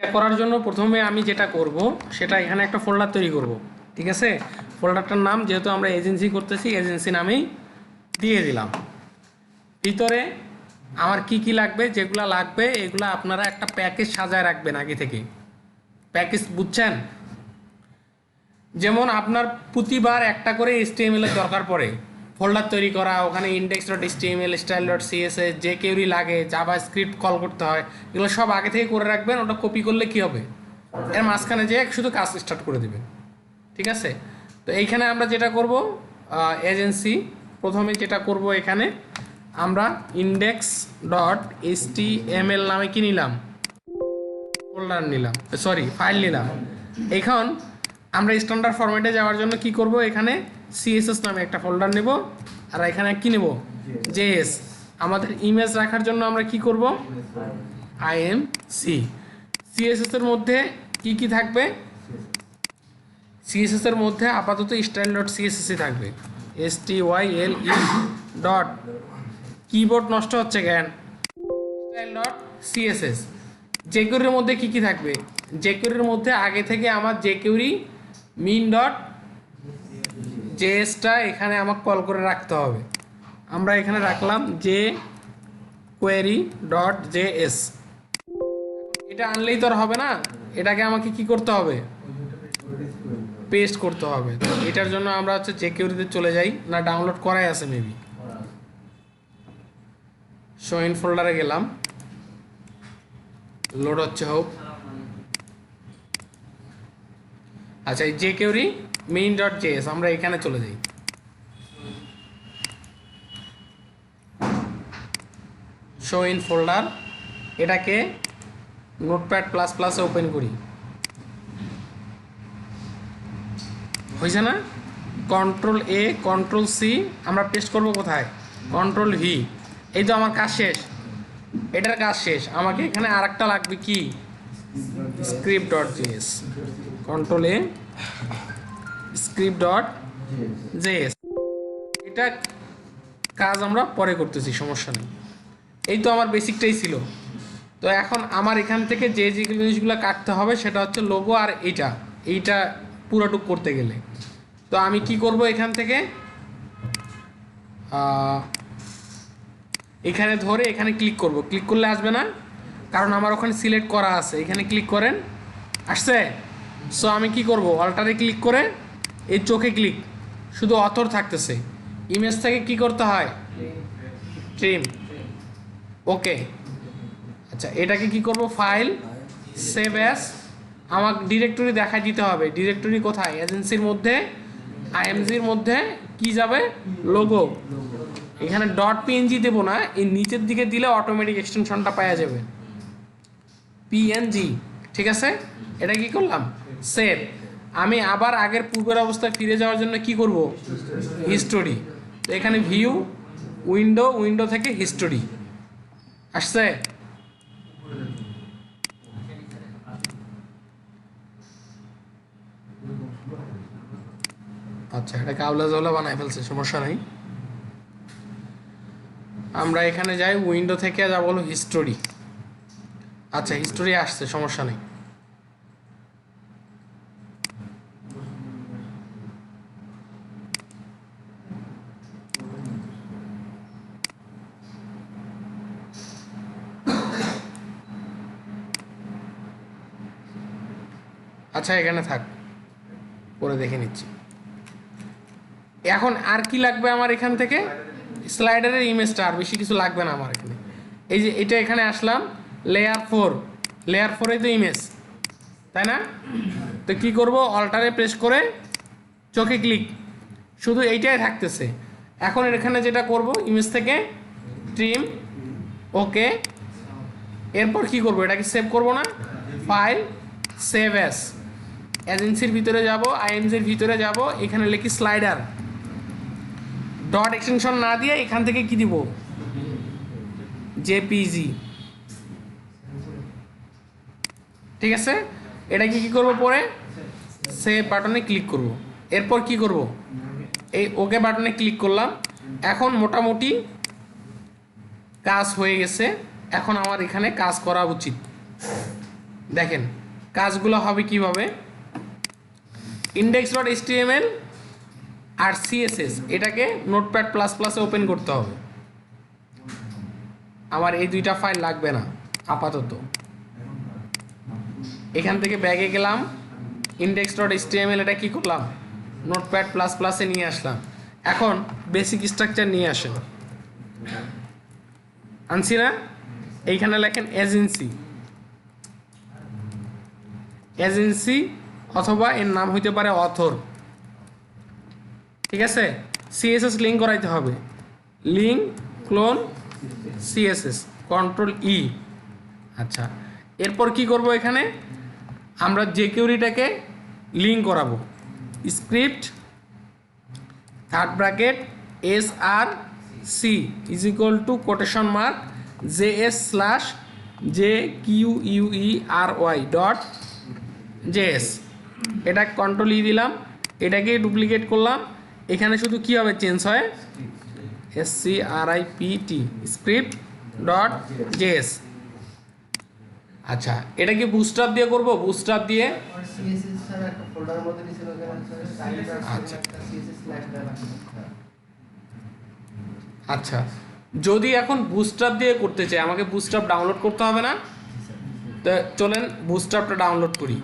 এটা করার জন্য প্রথমে আমি যেটা করব সেটা এখানে একটা ফোল্ডার তৈরি করব, ঠিক আছে। ফোল্ডারটার নাম যেহেতু আমরা এজেন্সি করতেছি এজেন্সি নামেই দিয়ে দিলাম। ভিতরে আমার কি কি লাগবে, যেগুলো লাগবে এগুলো আপনারা একটা প্যাকেজ সাজায় রাখবেন আগে থেকে। প্যাকেজ বুঝছেন? যেমন আপনার প্রতিবার একটা করে HTML এর দরকার পড়ে, ফোল্ডার তৈরি করা, ওখানে index.html, style.css, যে কেউরি লাগে, জাভা স্ক্রিপ্ট কল করতে হয়, এগুলো সব আগে থেকে করে রাখবেন। ওটা কপি করলে কি হবে, এর মাঝখানে যেয়ে শুধু কাজ স্টার্ট করে দেবেন, ঠিক আছে। তো এইখানে আমরা যেটা করব এজেন্সি, প্রথমে যেটা করব এখানে আমরা index.html নামে কি নিলাম, ফোল্ডার নিলাম, সরি ফাইল নিলাম। এখন আমরা স্ট্যান্ডার্ড ফরম্যাটে যাওয়ার জন্য কি করব, এখানে CSS নামে একটা ফোল্ডার নেব, আর এখানে কি নেব, JS। আমাদের ইমেজ রাখার জন্য আমরা কি করব, IMC। CSS এর মধ্যে কি কি থাকবে, CSS এর মধ্যে আপাতত style.css থাকবে, STYLE ডট, কিবোর্ড নষ্ট হচ্ছে কেন, style.css। jQuery মধ্যে কি কি থাকবে, jQuery মধ্যে আগে থেকে আমার jQuery min ডট js-টা এখানে আমাকে কল করে রাখতে হবে। আমরা এখানে রাখলাম jQuery.js। এটা আনলেই তো আর হবে না, এটাকে আমাকে কি করতে হবে, পেস্ট করতে হবে। তো এটার জন্য আমরা হচ্ছে jQuery-তে চলে যাই, না ডাউনলোড করাই আছে মেবি, শো ইন ফোল্ডারে গেলাম, লোড হচ্ছে হোক। আচ্ছা, এই jQuery main.js আমরা এখানে চলে যাই। শো ইন ফোল্ডার, এটাকে নোটপ্যাড প্লাস প্লাসে ওপেন করি, হয়েছে না, Ctrl+A Ctrl+C, আমরা পেস্ট করব কোথায়, Ctrl+V। এই তো আমার কাজ শেষ, এটার কাজ শেষ। আমাকে এখানে আরেকটা লাগবে কি, script.js, Ctrl+A script.js। এটা কাজ আমরা পরে করতেছি, সমস্যা নেই। এই তো আমার বেসিকটাই ছিল। তো এখন আমার এখান থেকে যে যে জিনিসগুলো কাটতে হবে সেটা হচ্ছে লোগো আর এইটা পুরোটুক করতে গেলে। তো আমি কি করব, এখান থেকে এখানে ধরে এখানে ক্লিক করব, ক্লিক করলে আসবে না কারণ আমার ওখানে সিলেক্ট করা আছে। এখানে ক্লিক করেন, আসছে। সো আমি কি করব, অল্টারে ক্লিক করে এই চোখে ক্লিক, শুধু অথর থাকতেছে। ইমেজ থেকে কি করতে হয়, ট্রিম, ওকে। আচ্ছা, এটাকে কি করব, ফাইল, সেভ অ্যাজ, আমাকে ডিরেক্টরি দেখা দিতে হবে। ডিরেক্টরি কোথায়, এজেন্সির মধ্যে, IMG-র মধ্যে কি যাবে, লোগো। এখানে .png দেবো না, এই নিচের দিকে দিলে অটোমেটিক এক্সটেনশনটা পাওয়া যাবে, PNG, ঠিক আছে। এটা কি করলাম, সেভ। আমি আবার আগের পূর্বের অবস্থায় ফিরে যাওয়ার জন্য কি করব, হিস্টোরি। তো এখানে ভিউ, উইন্ডো থেকে হিস্টোরি আসছে। আচ্ছা, এটাকে আওলা জাওলা বানায় ফেলছে, সমস্যা নেই। আমরা এখানে যাই, উইন্ডো থেকে যা বলো হিস্টোরি। আচ্ছা, হিস্টোরি আসছে, সমস্যা নেই। আচ্ছা, এখানে থাক, পরে দেখে নিচ্ছি। এখন আর কি লাগবে আমার এখান থেকে, স্লাইডারের ইমেজটা, আর বেশি কিছু লাগবে না আমার এখানে। এই যে এটা এখানে আসলাম, লেয়ার 4 তো ইমেজ, তাই না। তো কি করব, অল্টারে প্রেস করে চোখে ক্লিক, শুধু এইটাই থাকতেছে। এখন এখানে যেটা করব, ইমেজ থেকে ট্রিম, ওকে। এরপর কি করব, এটাকে সেভ করব না, ফাইল, সেভ অ্যাজ, এজেন্সির ভিতরে যাব, IMG-র ভিতরে যাব, এখানে লিখি স্লাইডার, ডট এক্সটেনশন না দিয়ে এখান থেকে কি দিব, JPG, ঠিক আছে। এটাকে কি করব, পরে সেভ বাটনে ক্লিক করব। এরপর কি করব, এই ওকে বাটনে ক্লিক করলাম। এখন মোটামুটি কাজ হয়ে গেছে। এখন আমার এখানে কাজ করা উচিত। দেখেন কাজগুলো হবে কিভাবে, index.html আর সিএসএস এটাকে নোটপ্যাড প্লাস প্লাসে ওপেন করতে হবে। আমার এই দুইটা ফাইল লাগবে না আপাতত। এখান থেকে ব্যাগে গেলাম, index.html এটা কি করলাম, নোটপ্যাড প্লাস প্লাসে নিয়ে আসলাম। এখন বেসিক স্ট্রাকচার নিয়ে আসেন, আনছি না? এইখানে লেখেন এজেন্সি অথবা এর নাম হইতে পারে অথর, ঠিক আছে। সিএসএস লিঙ্ক করাইতে হবে, লিঙ্ক ক্লোন সিএসএস কন্ট্রোল ই। আচ্ছা, এরপর কি করব, এখানে আমরা jQuery-টাকে লিঙ্ক করাবো, script third bracket SRC is equal to quotation mark JS/JQuery.js, এটা কন্ট্রোল ই দিলাম, এটাকে ডুপ্লিকেট করলাম। এখানে শুধু কি হবে, চেঞ্জ হয় SCRIPT স্ক্রিপ্ট ডট জেএস। আচ্ছা, এটা কি বুস্টআপ দিয়ে করব, বুস্টআপ দিয়ে। আচ্ছা, যদি এখন বুস্টআপ দিয়ে করতে চাই, আমাকে বুস্টআপ ডাউনলোড করতে হবে না? তো চলেন বুস্টআপটা ডাউনলোড করি।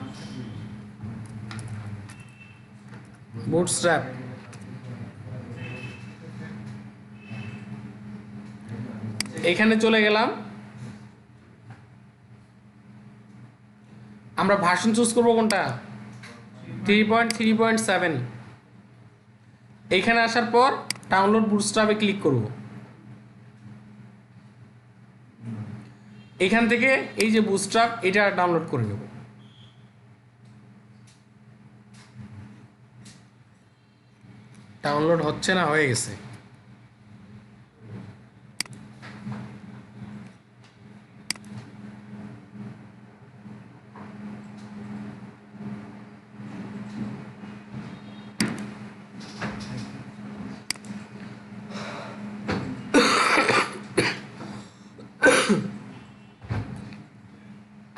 বুটস্ট্র্যাপ, এখানে চলে গেলাম, আমরা ভার্সন চুজ করব কোনটা, 3.3.7। এইখানে আসার পর ডাউনলোড বুটস্ট্র্যাপে ক্লিক করব। এখান থেকে এই যে বুটস্ট্র্যাপ এটা ডাউনলোড করে নেব। ডাউনলোড হচ্ছে না, হয়ে গেছে।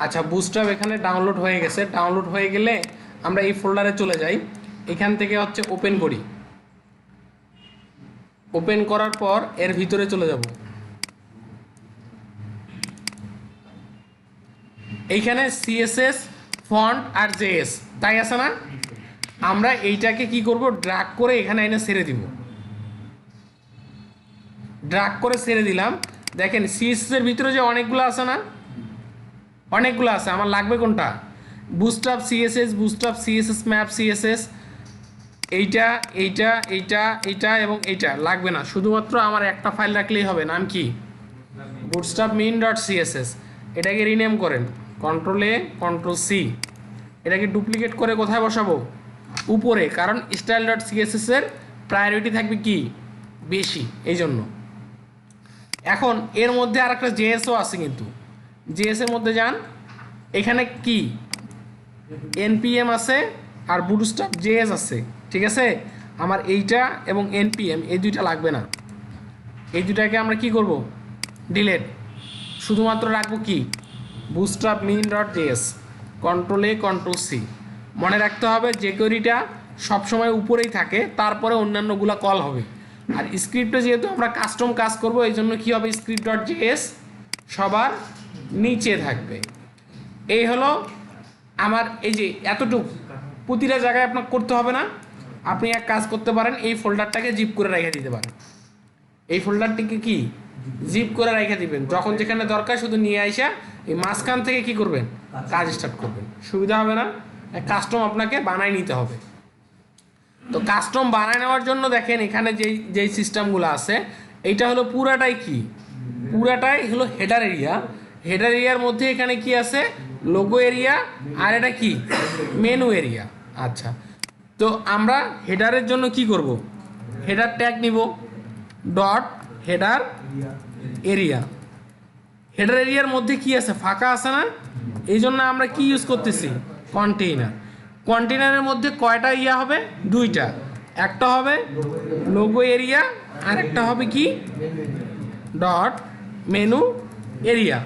আচ্ছা, বুটস্ট্র্যাপ এখানে ডাউনলোড হয়ে গেছে। ডাউনলোড হয়ে গেলে আমরা এই ফোল্ডারে চলে যাই, এখান থেকে হচ্ছে ওপেন করি। ওপেন করার পর এর ভিতরে চলে যাব। এইখানে সিএসএস ফন্ট আর জেএস তাই আছে না, আমরা এইটাকে কি করব, ড্র্যাগ করে এখানে এনে ছেড়ে দিব। ড্র্যাগ করে ছেড়ে দিলাম। দেখেন সিএসএস এর ভিতরে যে অনেকগুলো আছে না, অনেকগুলো আছে, আমার লাগবে কোনটা, bootstrap CSS, bootstrap CSS map CSS, এইটা এইটা এইটা এইটা এবং এইটা লাগবে না, শুধুমাত্র আমার একটা ফাইল রাখলেই হবে। নাম কি, বুটস্ট্র্যাপ min.css। এটাকে রিনেম করেন, কন্ট্রোল এ কন্ট্রোল সি। এটাকে ডুপ্লিকেট করে কোথায় বসাবো, উপরে, কারণ style.css এর প্রায়োরিটি থাকবে কি, বেশি, এই জন্য। এখন এর মধ্যে আর একটা জেএসও আছে, কিন্তু জেএস এর মধ্যে যান, এখানে কি npm আছে আর বুটস্ট্র্যাপ জেএস আছে, ঠিক আছে। আমার এইটা এবং npm এই দুইটা লাগবে না, এই দুইটাকে আমরা কি করব, ডিলিট, শুধুমাত্র রাখবো কি, bootstrap min.js, control A control C. মনে রাখতে হবে jQuery-টা সবসময় উপরেই থাকে, তারপরে অন্যান্যগুলো কল হবে। আর স্ক্রিপ্টে যেহেতু আমরা কাস্টম কাজ করব, এই জন্য কী হবে, script.js সবার নিচে থাকবে। এই হলো আমার, এই যে এতটুকু প্রতিটা জায়গায় আপনার করতে হবে না। আপনি এক কাজ করতে পারেন, এই ফোল্ডারটাকে জিপ করে রেখে দিতে পারেন। এই ফোল্ডারটিকে কি জিপ করে রেখে দিবেন, যখন যেখানে দরকার শুধু নিয়ে আইসা এই মাঝখান থেকে কি করবেন, কাজ স্টার্ট করবেন, সুবিধা হবে না। কাস্টম আপনাকে বানাই নিতে হবে। তো কাস্টম বানায় নেওয়ার জন্য দেখেন এখানে যেই সিস্টেমগুলো আছে, এইটা হলো পুরাটাই কি, পুরাটাই হলো হেডার এরিয়া। হেডার এরিয়ার মধ্যে এখানে কি আছে, লোগো এরিয়া, আর এটা কি, মেনু এরিয়া। আচ্ছা, তো আমরা হেডারের জন্য কি করব, হেডার ট্যাগ নিব, ডট হেডার এরিয়া। হেডার এরিয়ার মধ্যে কি আছে, ফাঁকা আছে না, এই জন্য আমরা কি ইউজ করতেছি, কন্টেইনার। কন্টেইনারের মধ্যে কয়টা ইয়া হবে, দুইটা, একটা হবে লোগো এরিয়া আর একটা হবে কি, ডট মেনু এরিয়া।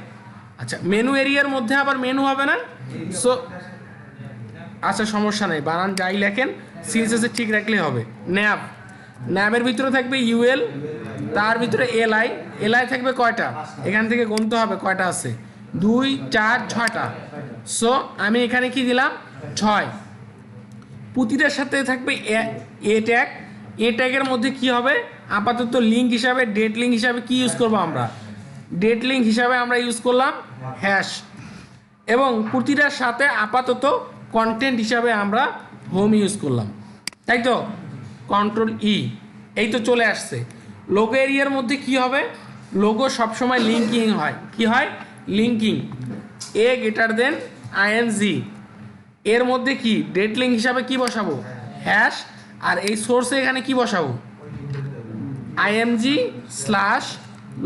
আচ্ছা মেনু এরিয়ার মধ্যে আবার মেনু হবে না, সো আচ্ছা সমস্যা নেই, বানান যাই লেখেন সিএসএস ঠিক রাখলেই হবে। ন্যাব, ন্যাবের ভিতরে থাকবে ইউএল, তার ভিতরে এলআই, এলআই থাকবে কয়টা, এখান থেকে গুনতে হবে কয়টা আছে, 2 4 6টা। সো আমি এখানে কি দিলাম 6। প্রতিটার সাথে থাকবে এ ট্যাগ, এ ট্যাগের মধ্যে কি হবে আপাতত লিঙ্ক হিসাবে, ডেট লিঙ্ক হিসাবে কি ইউজ করব আমরা, ডেট লিঙ্ক হিসাবে আমরা ইউজ করলাম হ্যাশ, এবং প্রতিটার সাথে আপাতত কন্টেন্ট হিসাবে আমরা হোম ইউজ করলাম, তাই তো, কন্ট্রোল ই, এই তো চলে আসছে। লোগো এরিয়ার মধ্যে কি হবে, লোগো সবসময় লিঙ্কিং হয়, কি হয় লিঙ্কিং, এ গ্রেটার দেন আইএনজি, এর মধ্যে কি ডেট লিঙ্ক হিসাবে কি বসাবো হ্যাশ, আর এই সোর্সে এখানে কি বসাবো IMG slash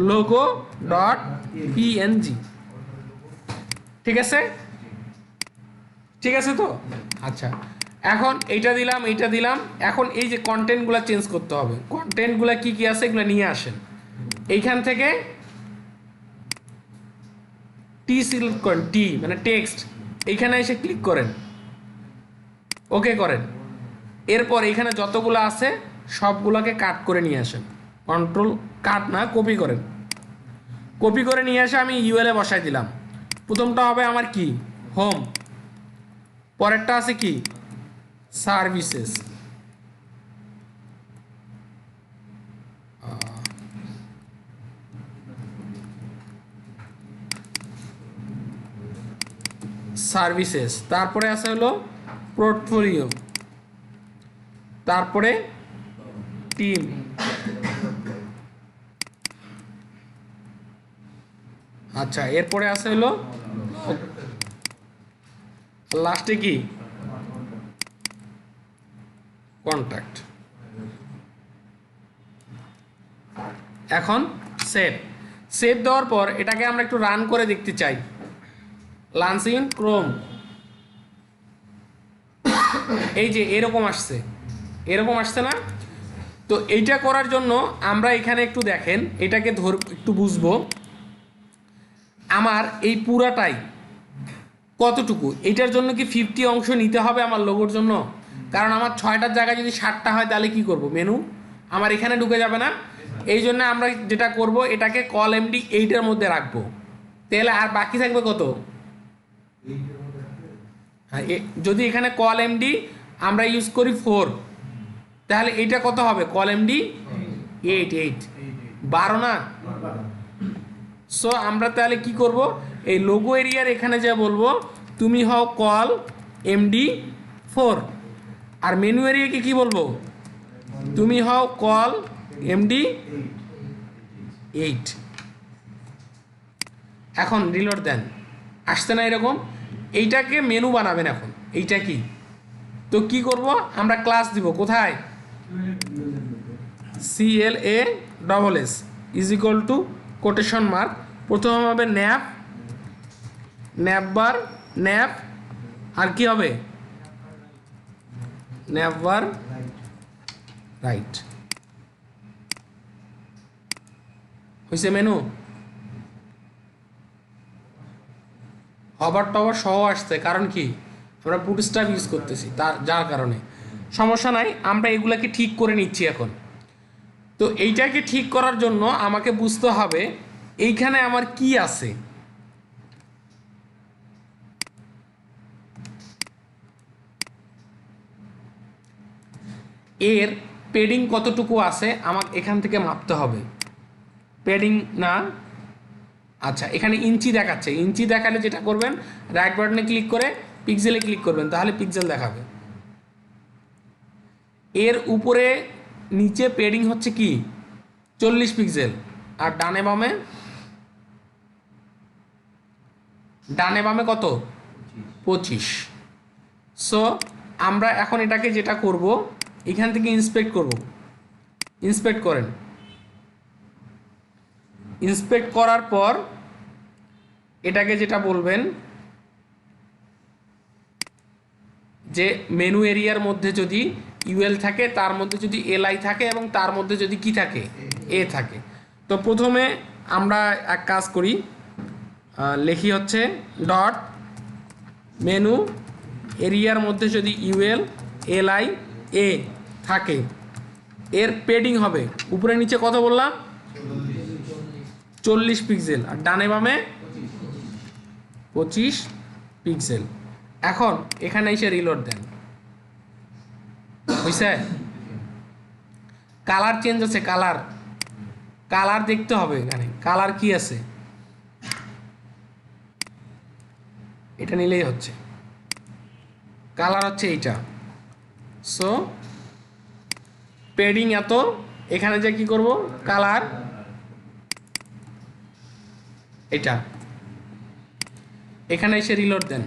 logo dot PNG, ঠিক আছে, ঠিক আছে তো। আচ্ছা এখন এইটা দিলাম, এইটা দিলাম, এখন এই যে কন্টেন্টগুলো চেঞ্জ করতে হবে, কন্টেন্টগুলো কি কি আছে এগুলো নিয়ে আসেন, এইখান থেকে টি সিলেক্ট করেন, টি মানে টেক্সট, এইখানে এসে ক্লিক করেন, ওকে করেন, এরপর এইখানে যতগুলো আছে সবগুলোকে কাট করে নিয়ে আসেন, কন্ট্রোল কাট না কপি করেন, কপি করে নিয়ে এসে আমি ইউএল এ বসাই দিলাম। প্রথমটা হবে আমার কি হোম, পরেরটা আছে কি সার্ভিসেস, সার্ভিসেস, তারপরে আছে হলো পোর্টফোলিও, তারপরে টিম, আচ্ছা এরপরে আছে হলো লাস্টে কি কন্ট্যাক্ট। এখন সেভ, সেভ দেওয়ার পর এটাকে আমরা একটু রান করে দেখতে চাই, লঞ্চ ইন ক্রোম, এই যে এরকম আসছে, এরকম আসছে না, তো এইটা করার জন্য আমরা এখানে একটু দেখেন, এটাকে একটু বুঝবো আমার এই পুরাটাই কতটুকু, এটার জন্য কি 50 অংশ নিতে হবে আমার লোগোর জন্য, কারণ আমার 6টার জায়গায় যদি 7টা হয় তাহলে কি করব, মেনু আমার এখানে ঢুকে যাবে না, এই জন্য আমরা যেটা করব এটাকে কল এমডি 8-এর মধ্যে রাখবো, তাহলে আর বাকি থাকবে কত, হ্যাঁ যদি এখানে কল এমডি আমরা ইউজ করি 4, তাহলে এইটা কত হবে কল এমডি 8 12 না। সো আমরা তাহলে কি করব, এই লোগো এরিয়ার এখানে যা বলবো তুমি হও কল এমডি 4, আর মেনু এরিয়াকে কি বলবো তুমি হও কল এমডি 8। এখন রিলোড দেন, আসছে না এরকম, এইটাকে মেনু বানাবেন। এখন এইটা কি, তো কি করব আমরা ক্লাস দিব কোথায়, CLASS is equal to quotation mark, প্রথম হবে ন্যাপ, ন্যাপ বার, ন্যাপ আর কি হবে ন্যাপ বার রাইট, হয়েছে মেনু, হবার টবার সহ আসছে, কারণ কি আমরা বুটস্ট্র্যাপ ইউজ করতেছি যার কারণে সমস্যা নাই, আমরা এগুলাকে ঠিক করে নিচ্ছি এখন। তো এইটাকে ঠিক করার জন্য আমাকে বুঝতে হবে এইখানে আমার কি আছে, এর পেডিং কতটুকু আছে আমাকে এখান থেকে মাপতে হবে, পেডিং না, আচ্ছা এখানে ইঞ্চি দেখাচ্ছে, ইঞ্চি দেখালে যেটা করবেন রাইট বাটনে ক্লিক করে পিক্সেলে ক্লিক করবেন, তাহলে পিক্সেল দেখাবে। এর উপরে নিচে পেডিং হচ্ছে কি 40 পিক্সেল, আর ডানে বামে কত 25। সো আমরা এখন এটাকে যেটা করব এখান থেকে ইন্সপেক্ট করব, ইন্সপেক্ট করেন, ইন্সপেক্ট করার পর এটাকে যেটা বলবেন যে মেনু এরিয়ার মধ্যে যদি ইউএল থাকে, তার মধ্যে যদি এলআই থাকে, এবং তার মধ্যে যদি কি থাকে এ থাকে। তো প্রথমে আমরা এক কাজ করি, লেখি হচ্ছে ডট মেনু এরিয়ার মধ্যে যদি ইউএল এলআই এ থাকে, এর পেডিং হবে উপরে নিচে কত বললাম 40 পিক্সেল, আর ডানে বামে 25 পিক্সেল। এখন এখানে এসে রিলোড দেন, বুঝছে? কালার চেঞ্জ আছে, কালার দেখতে হবে এখানে কালার কি আছে, এটা নিলেই হচ্ছে। কালার হচ্ছে এইটা। সো পেডিং এত, এখানে যে কি করব কালার এটা, এখানে এসে রিলোড দেন,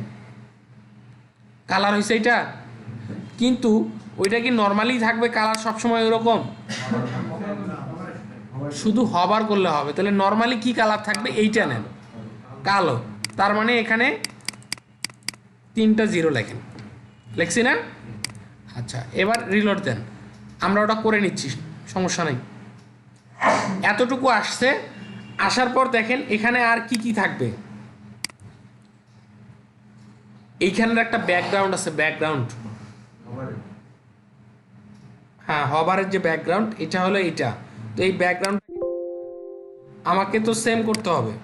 কালার হয়েছে এটা। কিন্তু ওইটা কি নর্মালি থাকবে কালার সবসময় ওইরকম? শুধু হবার করলে হবে। তাহলে নর্মালি কি কালার থাকবে? এইটা নেন, কালো। তার মানে এখানে 3টা 0 লেখেন, লেখছি না? আচ্ছা, এবার রিলোড দেন, আমরা ওটা করে নিচ্ছি, সমস্যা নেই। এতটুকু আসছে, আসার পর দেখেন এখানে আর কি কি থাকবে। এইখানের একটা ব্যাকগ্রাউন্ড আছে, ব্যাকগ্রাউন্ড, হ্যাঁ হবারের যে ব্যাকগ্রাউন্ড, এটা হলো এইটা। তো এই ব্যাকগ্রাউন্ড আমাকে তো সেম করতে হবে।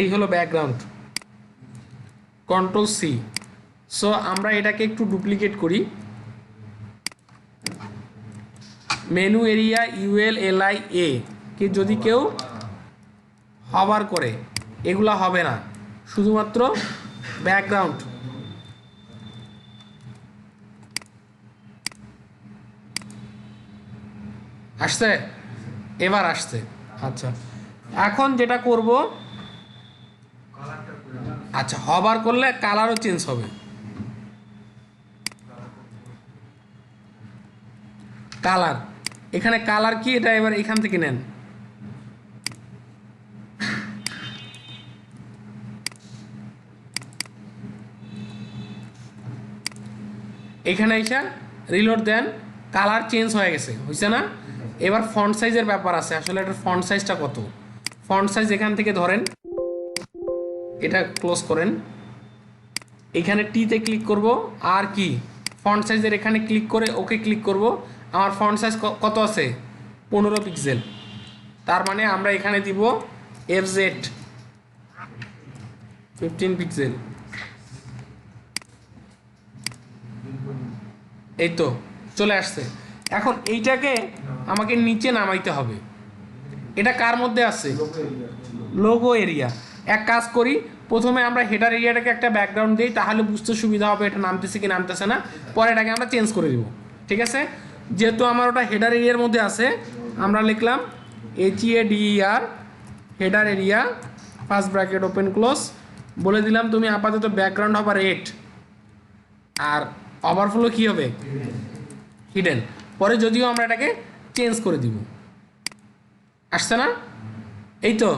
এই হলো ব্যাকগ্রাউন্ড, কন্ট্রোল সি। সো আমরা এটাকে একটু ডুপ্লিকেট করি, মেনু এরিয়া ইউএল এলআই এ কে যদি কেউ হভার করে, এগুলা হবে না, শুধুমাত্র ব্যাকগ্রাউন্ড। আসছে? এবার আসছে। আচ্ছা, এখন যেটা করব, আচ্ছা হভার করলে কালারও চেঞ্জ হবে। কালার, এখানে কালার কি, এটা এবার এখান থেকে নেন। এখানে এসে রিলোড দেন, কালার চেঞ্জ হয়ে গেছে, হয়েছে না? এবার ফন্ট সাইজের ব্যাপার আছে, আসলে এটার ফন্ট সাইজটা কত। ফন্ট সাইজ এখান থেকে ধরেন, এটা ক্লোজ করেন, এখানে টিতে ক্লিক করব, আর কি ফন্ট সাইজের এখানে ক্লিক করে ওকে ক্লিক করব। আমার ফন্ট সাইজ কত আছে? 15 পিক্সেল। তার মানে আমরা এখানে দিব FZ 15 পিক্সেল। এই তো চলে আসছে। এখন এইটাকে আমাকে নিচে নামাইতে হবে। এটা কার মধ্যে আছে? Logo area. এক কাজ করি, প্রথমে আমরা হেডার এরিয়াটাকে একটা ব্যাকগ্রাউন্ড দিই, তাহলে বুঝতে সুবিধা হবে এটা নামতেছে কি নামতেছে না। পরে এটাকে আমরা চেঞ্জ করে দিব, ঠিক আছে? যেহেতু আমার ওটা হেডার এরিয়ার মধ্যে আছে, আমরা লিখলাম HEADER header area, first bracket open close, বলে দিলাম তুমি আপাতত ব্যাকগ্রাউন্ড হবে রেড, আর ওভারফ্লো কি হবে? হিডেন। পরে যদিও আমরা এটাকে চেঞ্জ করে দিব। আসছে না? এই তো,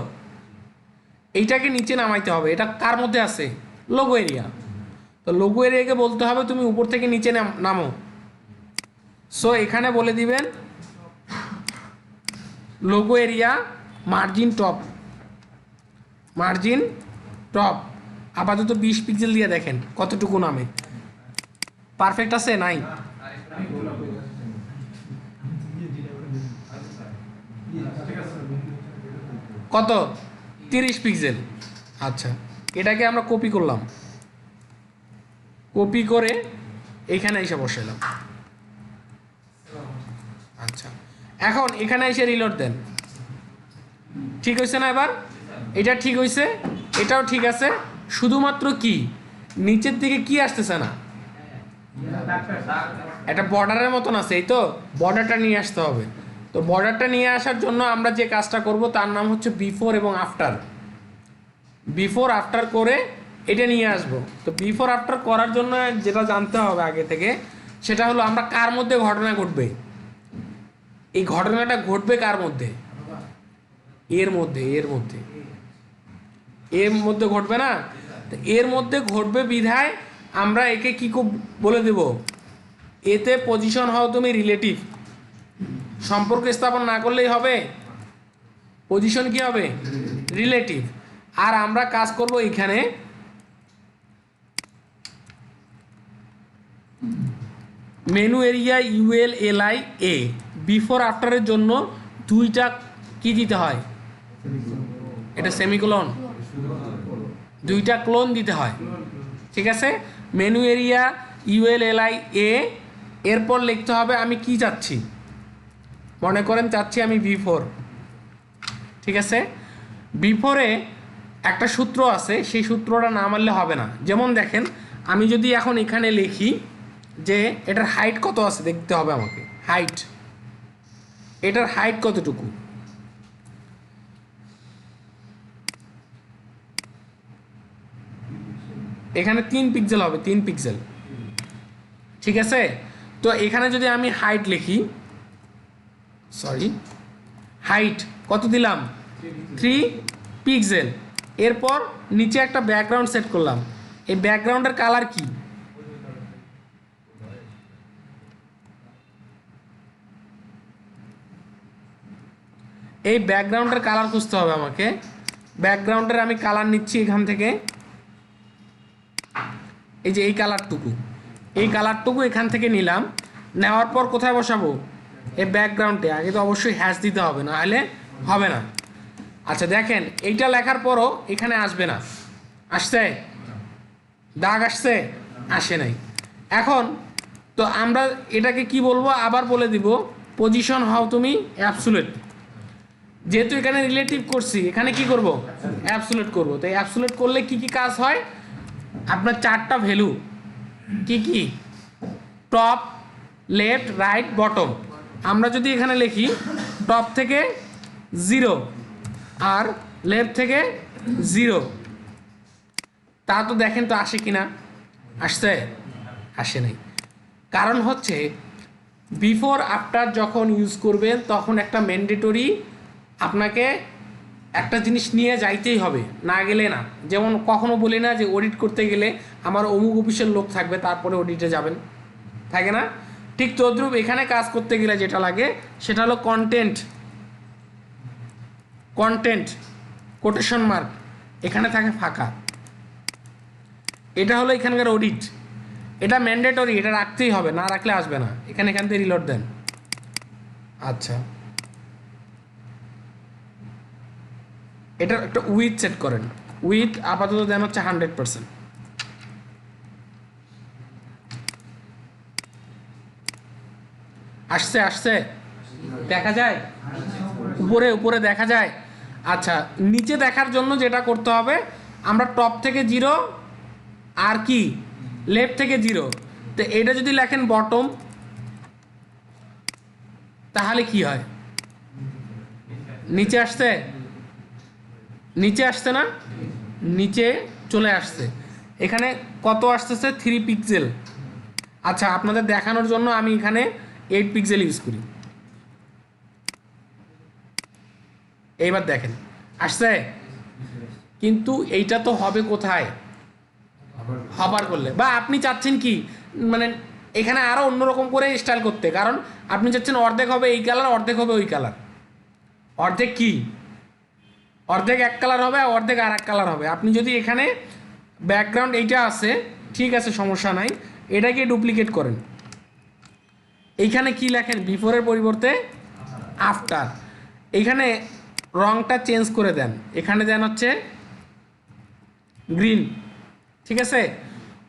এইটাকে নিচে নামাইতে হবে। এটা কার মধ্যে আছে? Logo area. তো লোগো এরিয়াকে বলতে হবে তুমি উপর থেকে নিচে নামো। সো এখানে বলে দিবেন logo area margin top, margin top আপাতত 20 পিক্সেল দিয়ে দেখেন কতটুকু নামে। পারফেক্ট আছে? নাই? কত? 30 পিক্সেল। আচ্ছা, এটাকে আমরা কপি করলাম, কপি করে এখানে এসে বসালাম। আচ্ছা, এখন এখানে এসে রিলোড দেন। ঠিক হয়েছে না? এবার এটা ঠিক হয়েছে, এটাও ঠিক আছে, শুধুমাত্র কি নিচের দিকে কি আসতেছে না? একটা বর্ডারের মতন আছে, এই তো বর্ডারটা নিয়ে আসতে হবে। তো বর্ডারটা নিয়ে আসার জন্য আমরা যে কাজটা করব তার নাম হচ্ছে বিফোর এবং আফটার। বিফোর আফটার করে এটা নিয়ে আসবো। তো বিফোর আফটার করার জন্য যেটা জানতে হবে আগে থেকে, সেটা হলো আমরা কার মধ্যে ঘটনা ঘটবে, এই ঘটনাটা ঘটবে কার মধ্যে? এর মধ্যে, এর মধ্যে, এর মধ্যে ঘটবে না? তো এর মধ্যে ঘটবে বিধায় আমরা একে কি বলে দেব, এতে পজিশন হও তুমি রিলেটিভ। সম্পর্ক স্থাপন না করলেই হবে, পজিশন কি হবে? রিলেটিভ। আর আমরা কাজ করব এখানে menu area ULLI A before আফটারের জন্য দুইটা কি দিতে হয়, এটা সেমিকোলন, দুইটা ক্লোন দিতে হয়, ঠিক আছে। মেনু এরিয়া ULLI A, এরপর লিখতে হবে আমি কি চাচ্ছি, মনে করেন চাচ্ছি আমি V4, ঠিক আছে। বিফোরে একটা সূত্র আছে, সেই সূত্রটা না মানলে হবে না। যেমন দেখেন, আমি যদি এখন এখানে লিখি যে এটার হাইট কত আছে দেখতে হবে আমাকে, হাইট, এটার হাইট কতটুকু, এখানে 3 পিক্সেল হবে, 3 পিক্সেল, ঠিক আছে। তো এখানে যদি আমি হাইট লিখি, সরি হাইট কত দিলাম, 3 পিক্সেল। এরপর নিচে একটা ব্যাকগ্রাউন্ড সেট করলাম, এই ব্যাকগ্রাউন্ডের কালার কি, এই ব্যাকগ্রাউন্ডের কালার খুঁজতে হবে আমাকে। ব্যাকগ্রাউন্ডের আমি কালার নিচ্ছি এখান থেকে, এই যে এই কালারটুকু, এই কালারটুকু এখান থেকে নিলাম। নেওয়ার পর কোথায় বসাবো, এই ব্যাকগ্রাউন্ডে। আগে তো অবশ্যই হ্যাশ দিতে হবে, না হলে হবে না। আচ্ছা দেখেন, এইটা লেখার পরও এখানে আসবে না, আসছে দাগ, আসছে, আসে নাই। এখন তো আমরা এটাকে কি বলবো, আবার বলে দিব, পজিশন হও তুমি অ্যাবসুলেট। যেহেতু এখানে রিলেটিভ করছি, এখানে কি করব, অ্যাবসুলেট করব। তো অ্যাবসুলেট করলে কি কি কাজ হয়, আপনার 4টা ভ্যালু কি কি, টপ, লেফট, রাইট, বটম। আমরা যদি এখানে লিখি টপ থেকে 0 আর লেফট থেকে 0, তা তো দেখেন তো আসে কিনা, আসছে, আসে নাই। কারণ হচ্ছে বিফোর আফটার যখন ইউজ করবেন তখন একটা ম্যান্ডেটরি আপনাকে একটা জিনিস নিয়ে যাইতেই হবে, না গেলে না। যেমন কখনো বলি না যে অডিট করতে গেলে আমার অমুক অফিসের লোক থাকবে, তারপরে অডিটে যাবেন, থাকে না? ঠিক তদ্রূপ এখানে কাজ করতে গেলে যেটা লাগে সেটা হলো কন্টেন্ট, কন্টেন্ট কোটেশন মার্ক এখানে থাকে ফাঁকা, এটা হলো এখানকার অডিট। এটা ম্যান্ডেটরি, এটা রাখতেই হবে, না রাখলে আসবে না। এখান থেকে রিলোড দেন। আচ্ছা, এটা একটা উইথ সেট করেন, উইথ আপাতত দেন হচ্ছে 100%। আসছে, আসছে, দেখা যায় উপরে, উপরে দেখা যায়। আচ্ছা, নিচে দেখার জন্য যেটা করতে হবে, আমরা টপ থেকে 0 আর কি লেফট থেকে 0, তো এটা যদি লেখেন বটম, তাহলে কি হয়, নিচে আসছে, নিচে আসছে না, নিচে চলে আসছে। এখানে কত আসতেছে, 3 পিক্সেল। আচ্ছা, আপনাদের দেখানোর জন্য আমি এখানে 8 পিক্সেল ইউজ করি। এইবার দেখেন আসছে, কিন্তু এইটা তো হবে কোথায়, হবার করলে। বা আপনি চাচ্ছেন কি, মানে এখানে আরও অন্যরকম করে স্টাইল করতে, কারণ আপনি চাচ্ছেন অর্ধেক হবে এই কালার, অর্ধেক হবে ওই কালার। অর্ধেক কি, অর্ধেক এক কালার হবে, অর্ধেক আর এক কালার হবে। আপনি যদি এখানে ব্যাকগ্রাউন্ড এইটা আছে, ঠিক আছে, সমস্যা নাই, এটাকে ডুপ্লিকেট করেন, এইখানে কি লেখেন, বিফোরের পরিবর্তে আফটার। এইখানে রংটা চেঞ্জ করে দেন, এখানে দেন হচ্ছে গ্রিন, ঠিক আছে।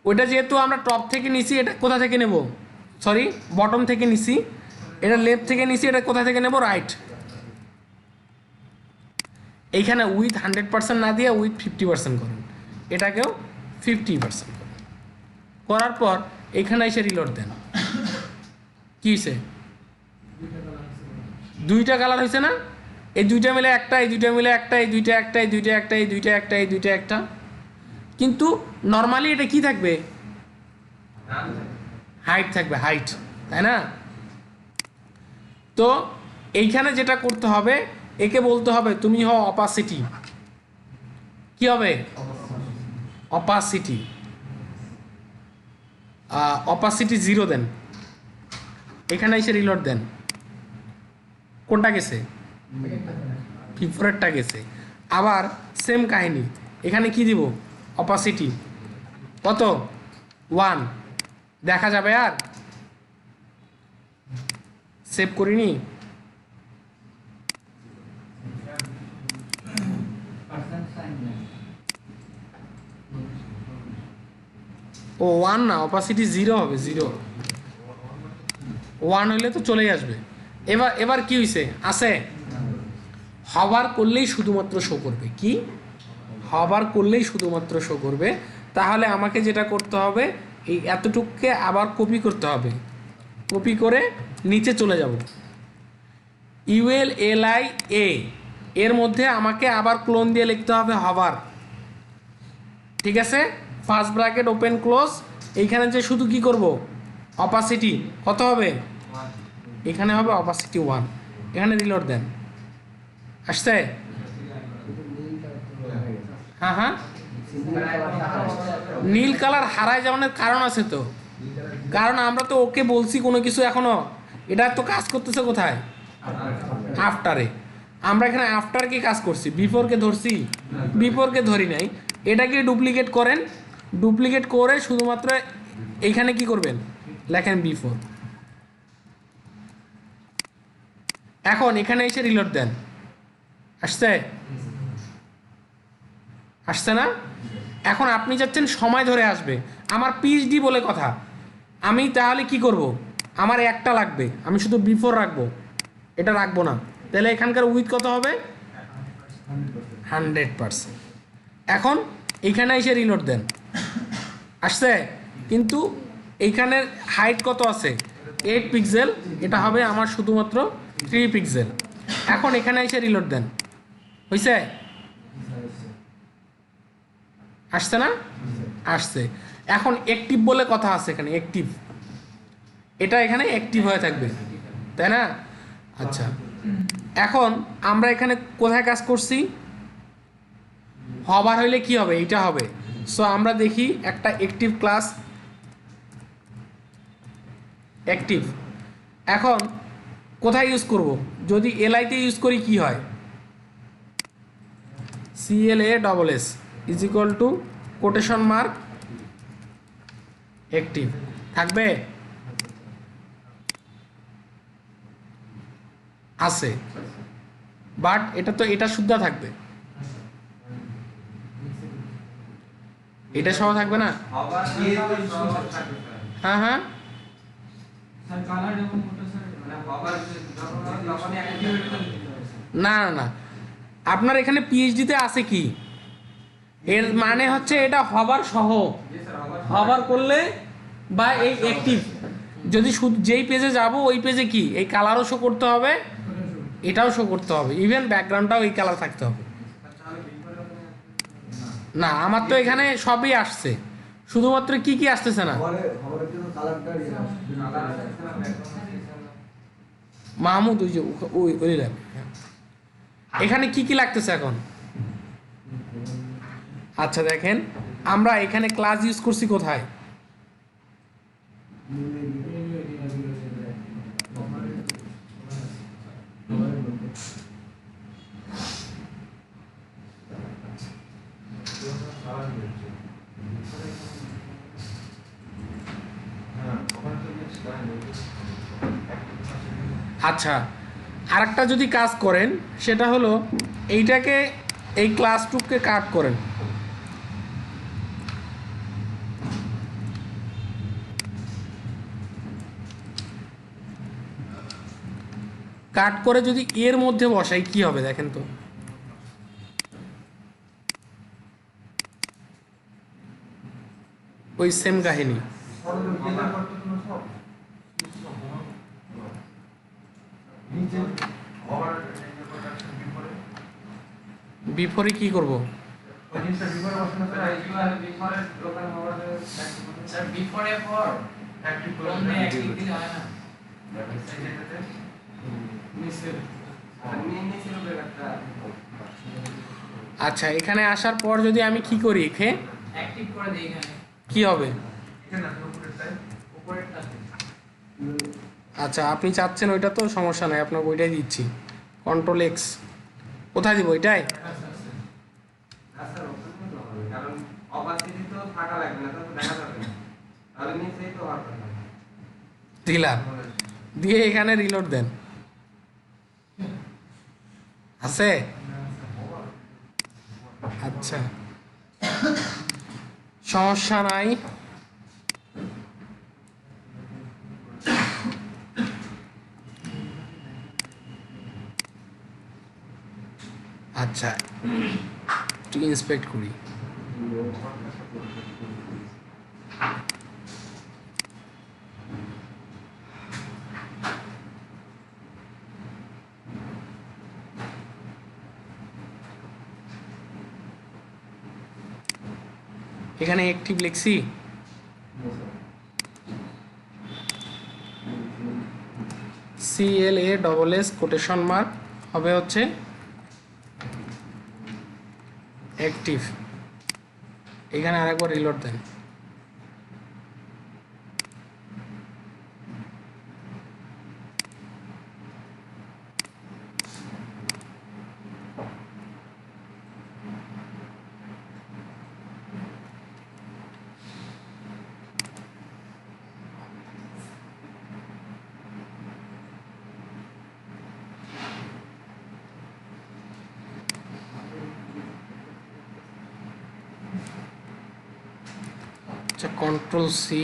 ওইটা যেহেতু আমরা টপ থেকে নিছি, এটা কোথা থেকে নেব, সরি বটম থেকে নিছি, এটা লেফট থেকে নিছি, এটা কোথা থেকে নেব, রাইট। এইখানে উইথ 100% না দিয়ে উইথ 50% করুন, এটাকেও 50% করুন। করার পর এইখানে এসে রিলোড দেন। কি হয়েছে, 2টা কালার হয়েছে না, এই 2টা মিলে একটা, এই 2টা মিলে একটা, এই 2টা একটা, এই 2টা একটা, এই 2টা একটা, এই 2টা একটা। কিন্তু নর্মালি এটা কি থাকবে, হাইট থাকবে, হাইট, তাই না? তো এইখানে যেটা করতে হবে, একে বলতে হবে তুমি হও অপাসিটি। কি হবে, অপাসিটি, অপাসিটি 0 দেন, এখানে এসে রিলোড দেন। কোনটা গেছে, বিফোরেরটা গেছে। আবার সেম কাহিনী, এখানে কি দিব, অপাসিটি কত 1, দেখা যাবে আর সেভ করিনি, ও 1 না, অপাসিটি 0 হবে, 0 1 হইলে তো চলেই আসবে। এবার কি হয়েছে, আছে হবার করলেই শুধুমাত্র শো করবে, কি হবার করলেই শুধুমাত্র শো করবে। তাহলে আমাকে যেটা করতে হবে, এই এতটুকুকে আবার কপি করতে হবে, কপি করে নিচে চলে যাব, ULLIA এর মধ্যে আমাকে আবার ক্লোন দিয়ে লিখতে হবে হবার, ঠিক আছে, ফার্স্ট ব্র্যাকেট ওপেন ক্লোজ, এইখানে যে শুধু কি করব, অপাসিটি কত হবে, এখানে হবে অপাসিটি 1, এখানে রিলোড দেন, আসছে, হ্যাঁ হ্যাঁ, নীল কালার হারায় যাওয়ার কারণ আছে তো, কারণ আমরা তো ওকে বলছি কোনো কিছু এখনো, এটা তো কাজ করতেছে কোথায়, আফটারে। আমরা এখানে আফটার কি কাজ করছি, বিফোরকে ধরছি, বিফোরকে ধরি নাই, এটাকে ডুপ্লিকেট করেন, ডুপ্লিকেট করে শুধুমাত্র এইখানে কি করবেন, লেখেন বিফোর, এখন এখানে এসে রিলোড দেন, আসছে, আসছে না, এখন আপনি যাচ্ছেন সময় ধরে আসবে, আমার PhD বলে কথা, আমি তাহলে কি করব, আমার একটা লাগবে, আমি শুধু বিফোর রাখবো, এটা রাখবো না, তাহলে এখানকার উইথ কত হবে, 100%। এখন এইখানে এসে রিলোড দেন, আসছে, কিন্তু এইখানের হাইট কত আছে, 8 পিক্সেল, এটা হবে আমার শুধুমাত্র 3 পিক্সেল। এখন এখানে এসে রিলোড দেন, হয়েছে, আসছে না, আসছে। এখন অ্যাক্টিভ বলে কথা আছে এখানে, অ্যাক্টিভ, এটা এখানে অ্যাক্টিভ হয়ে থাকবে, তাই না, আচ্ছা। এখন আমরা এখানে কোথায় কাজ করছি, হবার হইলে কি হবে, এইটা হবে, সো আমরা দেখি একটা অ্যাক্টিভ ক্লাস, অ্যাক্টিভ, এখন কোথায় ইউজ করব, যদি LI-তে ইউজ করি কি হয়, CLASS is equal to quotation mark active থাকবে, আছে, বাট এটা তো এটা শুদ্ধা থাকবে, এটা সহ থাকবে না, হ্যাঁ হ্যাঁ, না না না, আপনার এখানে PhD-তে আছে কি, এর মানে হচ্ছে এটা হবার সহ, হবার করলে বা এই অ্যাক্টিভ, যদি শুধু যেই পেজে যাব ওই পেজে কি এই কালারও শো করতে হবে, এটাও শো করতে হবে, ইভেন ব্যাকগ্রাউন্ডটাও এই কালার থাকতে হবে, না আমার তো এখানে সবই আসছে, শুধুমাত্র কি কি আসতেছে না, মাহমুদ ওই যে ওই এখানে কি কি লাগতেছে এখন, আচ্ছা দেখেন আমরা এখানে ক্লাস ইউজ করছি কোথায়, আচ্ছা আরেকটা যদি কাজ করেন সেটা হলো এইটাকে, এই ক্লাস টুকে কাট করেন, কাট করে যদি এর মধ্যে বসাই কি হবে দেখেন তো, ওই সেম কাহিনী, বিফোরে কি করব, আচ্ছা এখানে আসার পর যদি আমি কি করি কি হবে, আচ্ছা আপনি চাচ্ছেন ওইটা, তো সমস্যা নাই, আপনার ওইটাই দিচ্ছি, Ctrl X, কোথায় দিব এটাই, দিলাম, দিয়ে এখানে রিলোড দেন। আছে? আচ্ছা, সমস্যা নাই। আচ্ছা, একটু ইন্সপেক্ট করি। এখানে অ্যাক্টিভ লিখছি, CLASS কোটেশন মার্ক হবে হচ্ছে অ্যাক্টিভ। এখানে আরেকবার রিলোড দেন। আচ্ছা, কন্ট্রোল সি।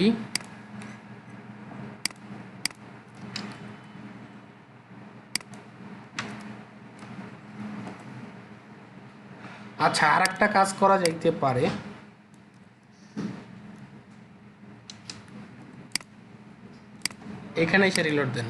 আচ্ছা, আর একটা কাজ করা যাইতে পারে, এখানে এসে রিলোড দেন।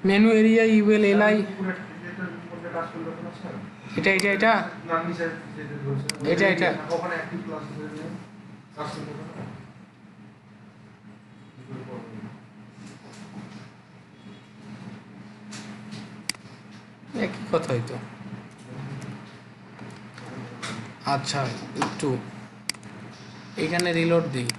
মেনু এরিয়া ইউএল এলআই, এটা এটা এটা এটা এটা একই কথা হয়তো। আচ্ছা, একটু এখানে রিলোড দিই।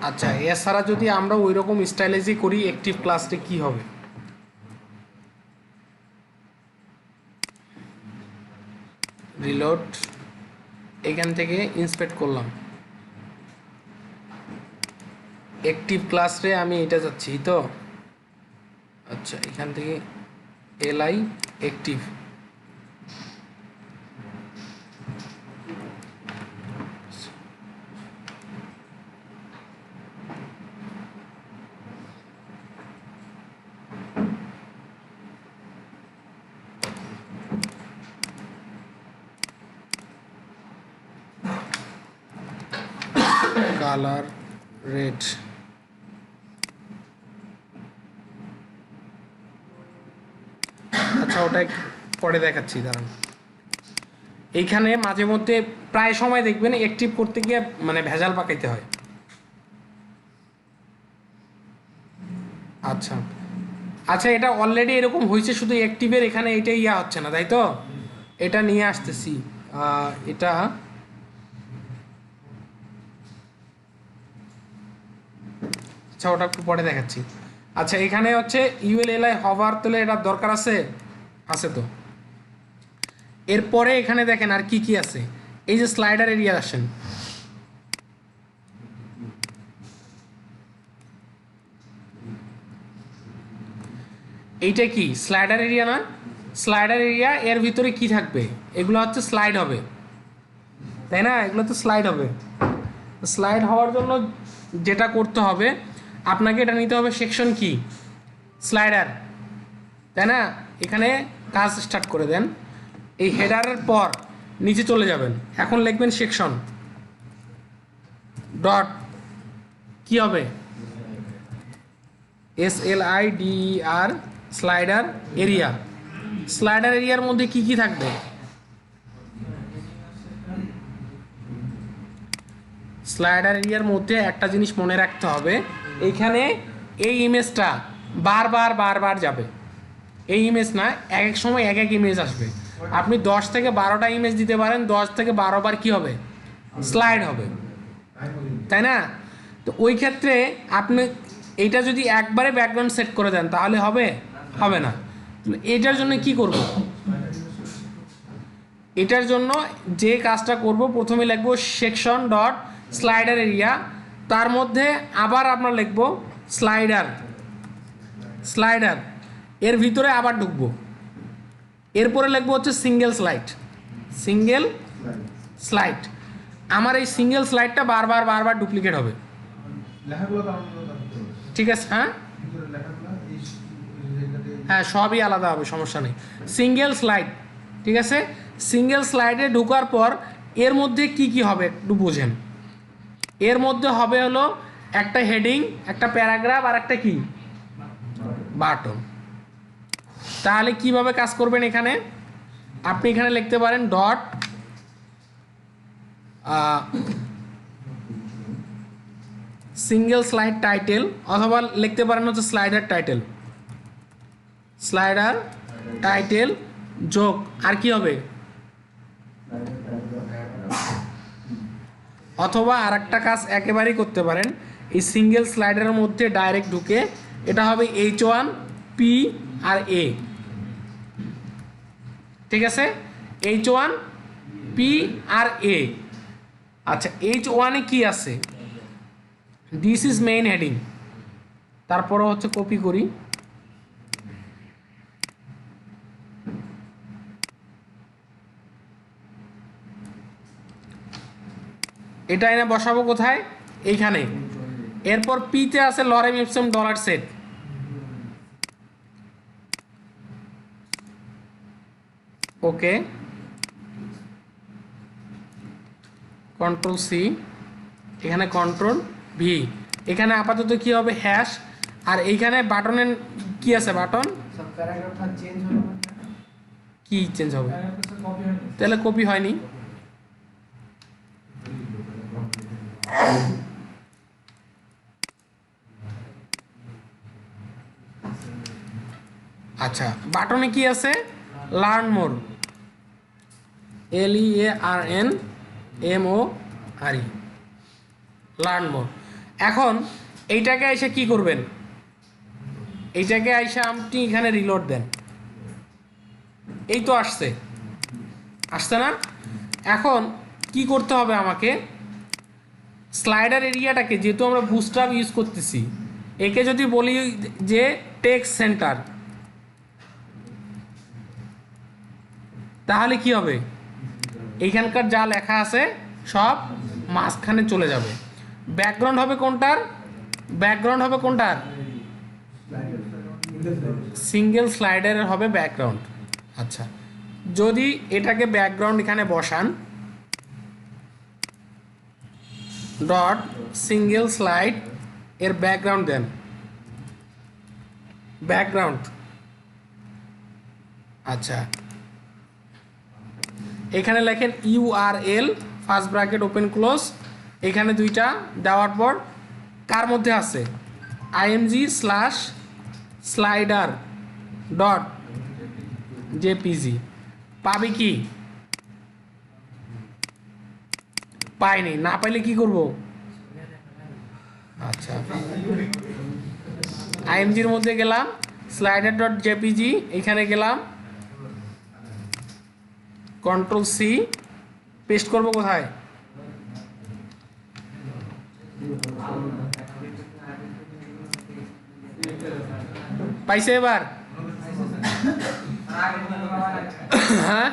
আচ্ছা, এছাড়া যদি আমরা ওই রকম স্টাইলেজই করি অ্যাক্টিভ ক্লাসে কি হবে? রিলোড, এখান থেকে ইন্সপেক্ট করলাম অ্যাক্টিভ ক্লাসে, আমি এটা যাচ্ছি তো। আচ্ছা, এখান থেকে এলআই অ্যাক্টিভ, কালার রেড। আচ্ছা, ওটা পরে দেখাচ্ছি, দাঁড়ান। এইখানে মাঝে মধ্যে প্রায় সময় দেখবেন অ্যাক্টিভ করতে গিয়ে মানে ভেজাল পাকাইতে হয়। আচ্ছা আচ্ছা, এটা অলরেডি এরকম হয়েছে, শুধু অ্যাক্টিভের এখানে এটা ইয়া হচ্ছে না, তাই তো? এটা নিয়ে আসতেছি, এটা আচ্ছা, ওটা একটু পরে দেখাচ্ছি। আচ্ছা, এখানে হচ্ছে ইউএলএলআই হভার তোলে, এটার দরকার আছে, আছে তো। এরপরে এখানে দেখেন আর কি কি আছে, এই যে স্লাইডার এরিয়া আসেন, এইটা কি স্লাইডার এরিয়া না? স্লাইডার এরিয়া, এর ভিতরে কি থাকবে? এগুলো হচ্ছে স্লাইড হবে, তাই না? এগুলো তো স্লাইড হবে। স্লাইড হওয়ার জন্য যেটা করতে হবে, আপনাকে এটা নিতে হবে সেকশন কি, স্লাইডার, তাই না? এখানে কাজ স্টার্ট করে দেন, এই হেডারের পর নিচে চলে যাবেন, এখন লিখবেন সেকশন ডট কি হবে SLIDER স্লাইডার এরিয়া। স্লাইডার এরিয়ার মধ্যে কি কি থাকবে? স্লাইডার এরিয়ার মধ্যে একটা জিনিস মনে রাখতে হবে, এইখানে এই ইমেজটা বারবার বারবার যাবে, এই ইমেজ না, এক এক সময় এক এক ইমেজ আসবে। আপনি 10 থেকে 12টা ইমেজ দিতে পারেন, 10 থেকে 12 বার কি হবে, স্লাইড হবে, তাই না? তো ওই ক্ষেত্রে আপনি এইটা যদি একবারে ব্যাকগ্রাউন্ড সেট করে দেন তাহলে হবে, হবে না। এটার জন্য কি করব? এটার জন্য যে কাজটা করব, প্রথমে লিখব সেকশন ডট স্লাইডার এরিয়া, তার মধ্যে আবার আমরা লিখব স্লাইডার, স্লাইডার এর ভিতরে আবার ঢুকবো, এরপরে লিখবো হচ্ছে সিঙ্গেল স্লাইড, সিঙ্গেল স্লাইড। আমার এই সিঙ্গেল স্লাইডটা বারবার বারবার ডুপ্লিকেট হবে, ঠিক আছে? হ্যাঁ হ্যাঁ, সবই আলাদা হবে, সমস্যা নেই। সিঙ্গেল স্লাইড, ঠিক আছে? সিঙ্গেল স্লাইডে ঢোকার পর এর মধ্যে কি কি হবে একটু বোঝেন। এর মধ্যে হবে হলো একটা হেডিং, একটা প্যারাগ্রাফ আর একটা কি বাটন। তাহলে কিভাবে কাজ করবেন? এখানে আপনি এখানে লিখতে পারেন ডট সিঙ্গেল স্লাইড টাইটেল, অথবা লিখতে পারেন হচ্ছে স্লাইডার টাইটেল, স্লাইডার টাইটেল যোগ আর কি হবে, অথবা আর একটা কাজ একেবারেই করতে পারেন, এই সিঙ্গেল স্লাইডারের মধ্যে ডাইরেক্ট ঢুকে এটা হবে H1P আর A, ঠিক আছে? H1P R A। আচ্ছা, H1-এ কি আছে? দিস ইজ মেইন হেডিং, তারপরে হচ্ছে কপি করি, এটা এনে বসাবো কোথায়? এইখানে। এরপর পিতে আছে লরেম ইপসম ডলার সেট, ওকে, কন্ট্রোল সি, এখানে কন্ট্রোল ভি, এখানে আপাতত কি হবে হ্যাশ, আর এইখানে বাটনের কি আছে, বাটন কি চেঞ্জ হবে, তাহলে কপি হয়নি। আচ্ছা, বাটনে কি আছে? Learn more, LEARNMORE, learn more. এখন এইটাকে এসে কি করবেন? এইটাকে এসে আপনি এখানে রিলোড দেন, এই তো আসছে, আসছে না? এখন কি করতে হবে আমাকে? স্লাইডার এরিয়াটাকে, যেহেতু আমরা বুস্ট্র্যাপ ইউজ করতেছি, একে যদি বলি যে টেক্সট সেন্টার, তাহলে কি হবে? এইখানকার যা লেখা আছে সব মাঝখানে চলে যাবে। ব্যাকগ্রাউন্ড হবে কোনটার? ব্যাকগ্রাউন্ড হবে কোনটার? সিঙ্গেল স্লাইডারের হবে ব্যাকগ্রাউন্ড। আচ্ছা, যদি এটাকে ব্যাকগ্রাউন্ড এখানে বসান, ডট সিঙ্গেল স্লাইড এর ব্যাকগ্রাউন্ড দেন, ব্যাকগ্রাউন্ড। আচ্ছা, এখানে লেখেন URL first bracket open close, এখানে দুইটা দেওয়ার পর কার মধ্যে আছে? img/slider.jpg। পাবি কি? পাইনি, না পাইলে কি করব? আচ্ছা, imgর মধ্যে গেলাম, slider.jpg, এখানে গেলাম, কন্ট্রোল সি, পেস্ট করব কোথায়? পাইছে এবার? হ্যাঁ,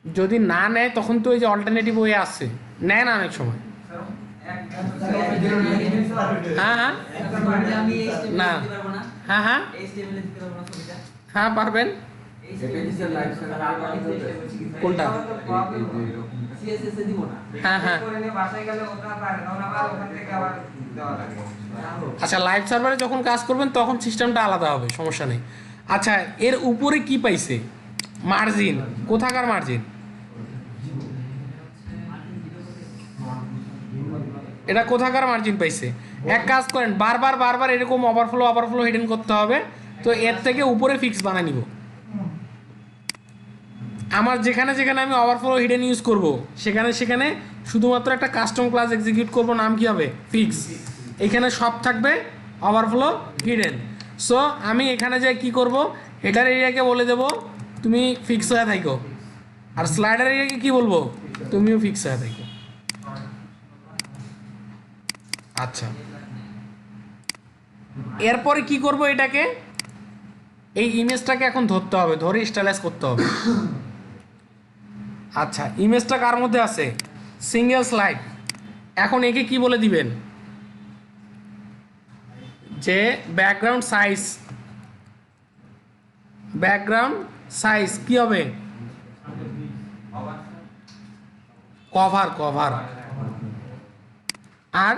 যদি না নেয় তখন তো এই যে অল্টারনেটিভ ওয়ে আছে, নেয় না অনেক সময়। হ্যাঁ হ্যাঁ না হ্যাঁ হ্যাঁ হ্যাঁ পারবেন। কোনটা? হ্যাঁ হ্যাঁ আচ্ছা, লাইভ সার্ভারে যখন কাজ করবেন তখন সিস্টেমটা আলাদা হবে, সমস্যা নেই। আচ্ছা, এর উপরে কি পাইছে? মার্জিন। কোথাকার মার্জিন? এটা কোথাকার মার্জিন পাইছে? এক কাজ করেন, বারবার বারবার এরকম ওভারফ্লো হিডেন করতে হবে, তো এর থেকে উপরে ফিক্স বানিয়ে নিব। আমার যেখানে যেখানে আমি ওভারফ্লো হিডেন ইউজ করব সেখানে সেখানে শুধুমাত্র একটা কাস্টম ক্লাস এক্সিকিউট করব, নাম কি হবে? ফিক্স। এখানে সব থাকবে ওভারফ্লো হিডেন। সো আমি এখানে যাই কি করব, হেডার এরিয়াকে বলে দেব তুমি ফিক্স হয়ে থাকো, আর স্লাইডার এরিয়াকে কি বলবো, তুমিও ফিক্স হয়ে থাকো। আচ্ছা, এরপরে কি করব, এটাকে এই ইমেজটাকে এখন ধরতে হবে, ধরে স্টাইলাইজ করতে হবে। আচ্ছা, ইমেজটা কার মধ্যে আছে? Single slide. এখন একে কি বলে দিবেন, যে ব্যাকগ্রাউন্ড সাইজ কি হবে? কভার। আর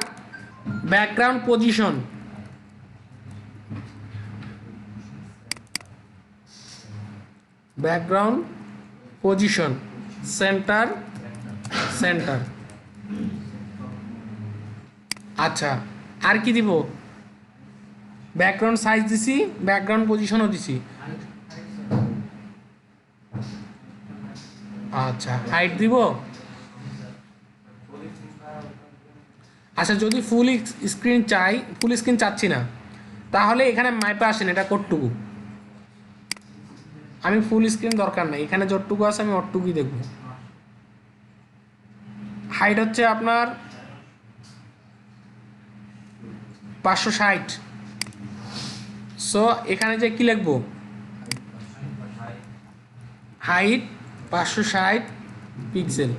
ব্যাকগ্রাউন্ড পজিশন সেন্টার। আচ্ছা, আর কি দিব? ব্যাকগ্রাউন্ড সাইজ দিছি, ব্যাকগ্রাউন্ড পজিশনও দিছি। আচ্ছা, হাইট দিব। আচ্ছা, যদি ফুল স্ক্রিন চাচ্ছি না, তাহলে এখানে মাইপে আসেন, এটা কতটুকু। আমি ফুল স্ক্রিন দরকার নাই, এখানে যতটুকু আছে আমি অতটুকুই দেখব। হাইট হচ্ছে আপনার 560। সো এখানে যে কি লিখবো, হাইট 560 পিক্সেল।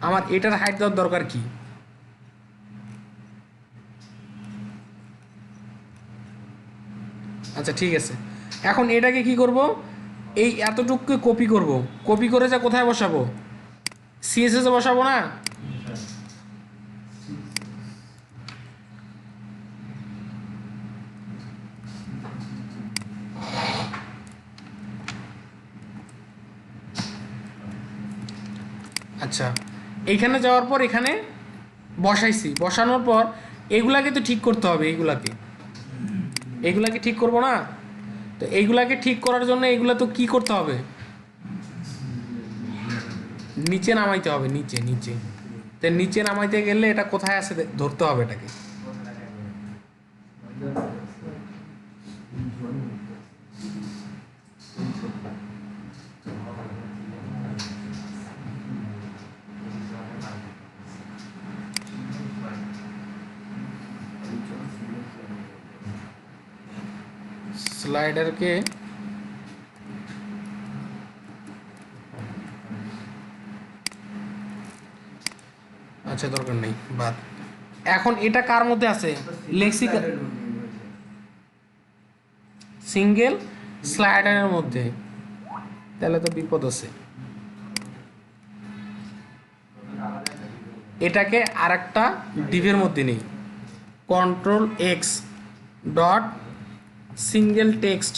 আমার এটার হাইট দেওয়ার দরকার কি? আচ্ছা ঠিক আছে, এখন এটাকে কি করব, এই এতটুকুকে কপি করে যা কোথায় বসাবো? সিএসএস এ বসাবো না? আচ্ছা, এইখানে যাওয়ার পর এখানে বসাইছি, বসানোর পর এগুলাকে তো ঠিক করতে হবে, এইগুলাকে ঠিক করব না? তো এইগুলাকে ঠিক করার জন্য এইগুলা তো কি করতে হবে, নিচে নামাইতে হবে, নিচে। তো নিচে নামাইতে গেলে এটা কোথায় আছে ধরতে হবে এটাকে। স্লাইডারকে আচ্ছা দরকার নেই, বাদ। এখন এটা কার মধ্যে আছে? লেক্সিক্যাল সিঙ্গেল স্লাইডারের মধ্যে, তাহলে তো বিপদ আছে। এটাকে আরেকটা ডিভের মধ্যে নেই, control x dot single text.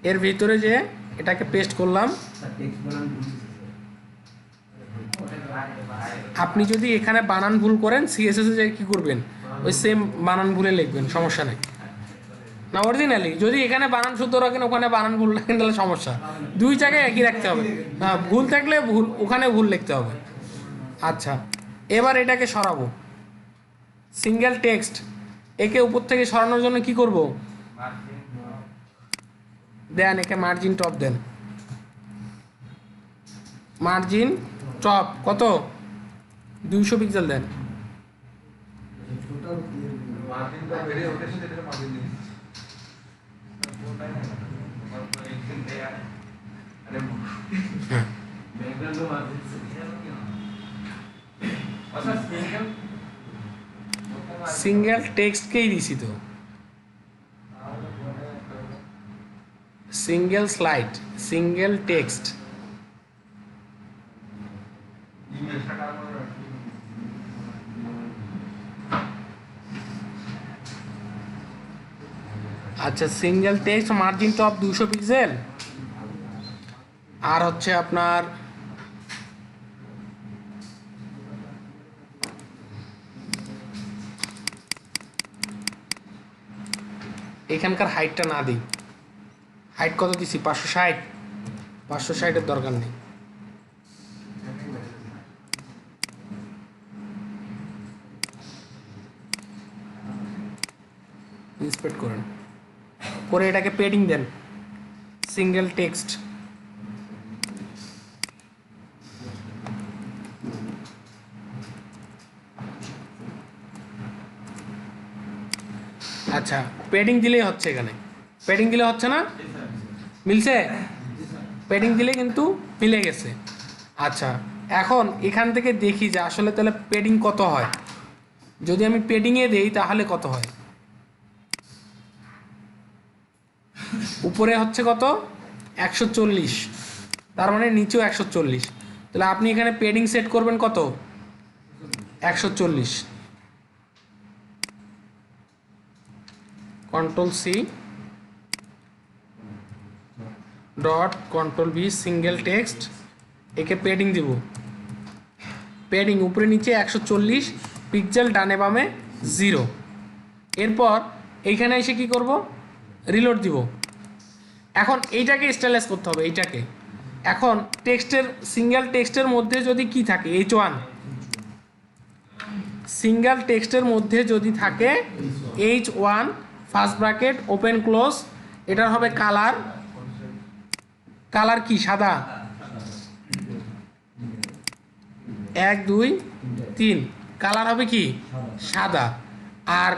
এর ভিতরে যে এটাকে পেস্ট করলাম, আপনি যদি এখানে বানান ভুল করেন সিএসএস এ কি করবেন, ওই সেম বানান ভুলে লিখবেন, সমস্যা নেই। না অরিজিনালি যদি এখানে বানান শুদ্ধ রাখেন ওখানে বানান ভুল রাখেন তাহলে সমস্যা, দুই জায়গায় একই রাখতে হবে। হ্যাঁ, ভুল থাকলে ভুল, ওখানে ভুল লিখতে হবে। আচ্ছা, এবার এটাকে সরাবো, সিঙ্গেল টেক্সট। একে উপর থেকে সরানোর জন্য কি করব, দেন একে মার্জিন টপ দেন, মার্জিন টপ কত, 200 পিক্সেল দেন। সিঙ্গেল টেক্সটকেই দিছি তো, সিঙ্গেল স্লাইড, সিঙ্গেল টেক্সট। আচ্ছা, single text margin top 200 pixel, আর হচ্ছে আপনার এখানকার হাইটটা না দিই। হাইট কত দিছি? 560। 560-এর দরকার নেই। ইন্সপেক্ট করেন, করে এটাকে পেডিং দেন, সিঙ্গেল টেক্সট। আচ্ছা, পেডিং দিলেই হচ্ছে, এখানে পেডিং দিলে হচ্ছে না? মিলছে? পেডিং দিলে কিন্তু মিলে গেছে। আচ্ছা, এখন এখান থেকে দেখি যে আসলে তাহলে পেডিং কত হয়। যদি আমি পেডিংয়ে দেই তাহলে কত হয়? উপরে হচ্ছে কত? 140, তার মানে নিচেও 140। তাহলে আপনি এখানে পেডিং সেট করবেন কত? 140। Ctrl+C dot Ctrl+V single text, একে পেডিং দিব। পেডিং উপরে নিচে 140 পিক্সেল, ডানে বামে 0। এরপর এইখানে এসে কি করব? রিলোড দিব। এখন এইটাকে স্টাইলাইজ করতে হবে, এইটাকে। এখন টেক্সটের, সিঙ্গেল টেক্সটের মধ্যে যদি কি থাকে? H1। সিঙ্গেল টেক্সটের মধ্যে যদি থাকে H1 first bracket open close, এটার হবে কালার। কালার কি? সাদা। 1 2 3, কালার হবে কি? সাদা। আর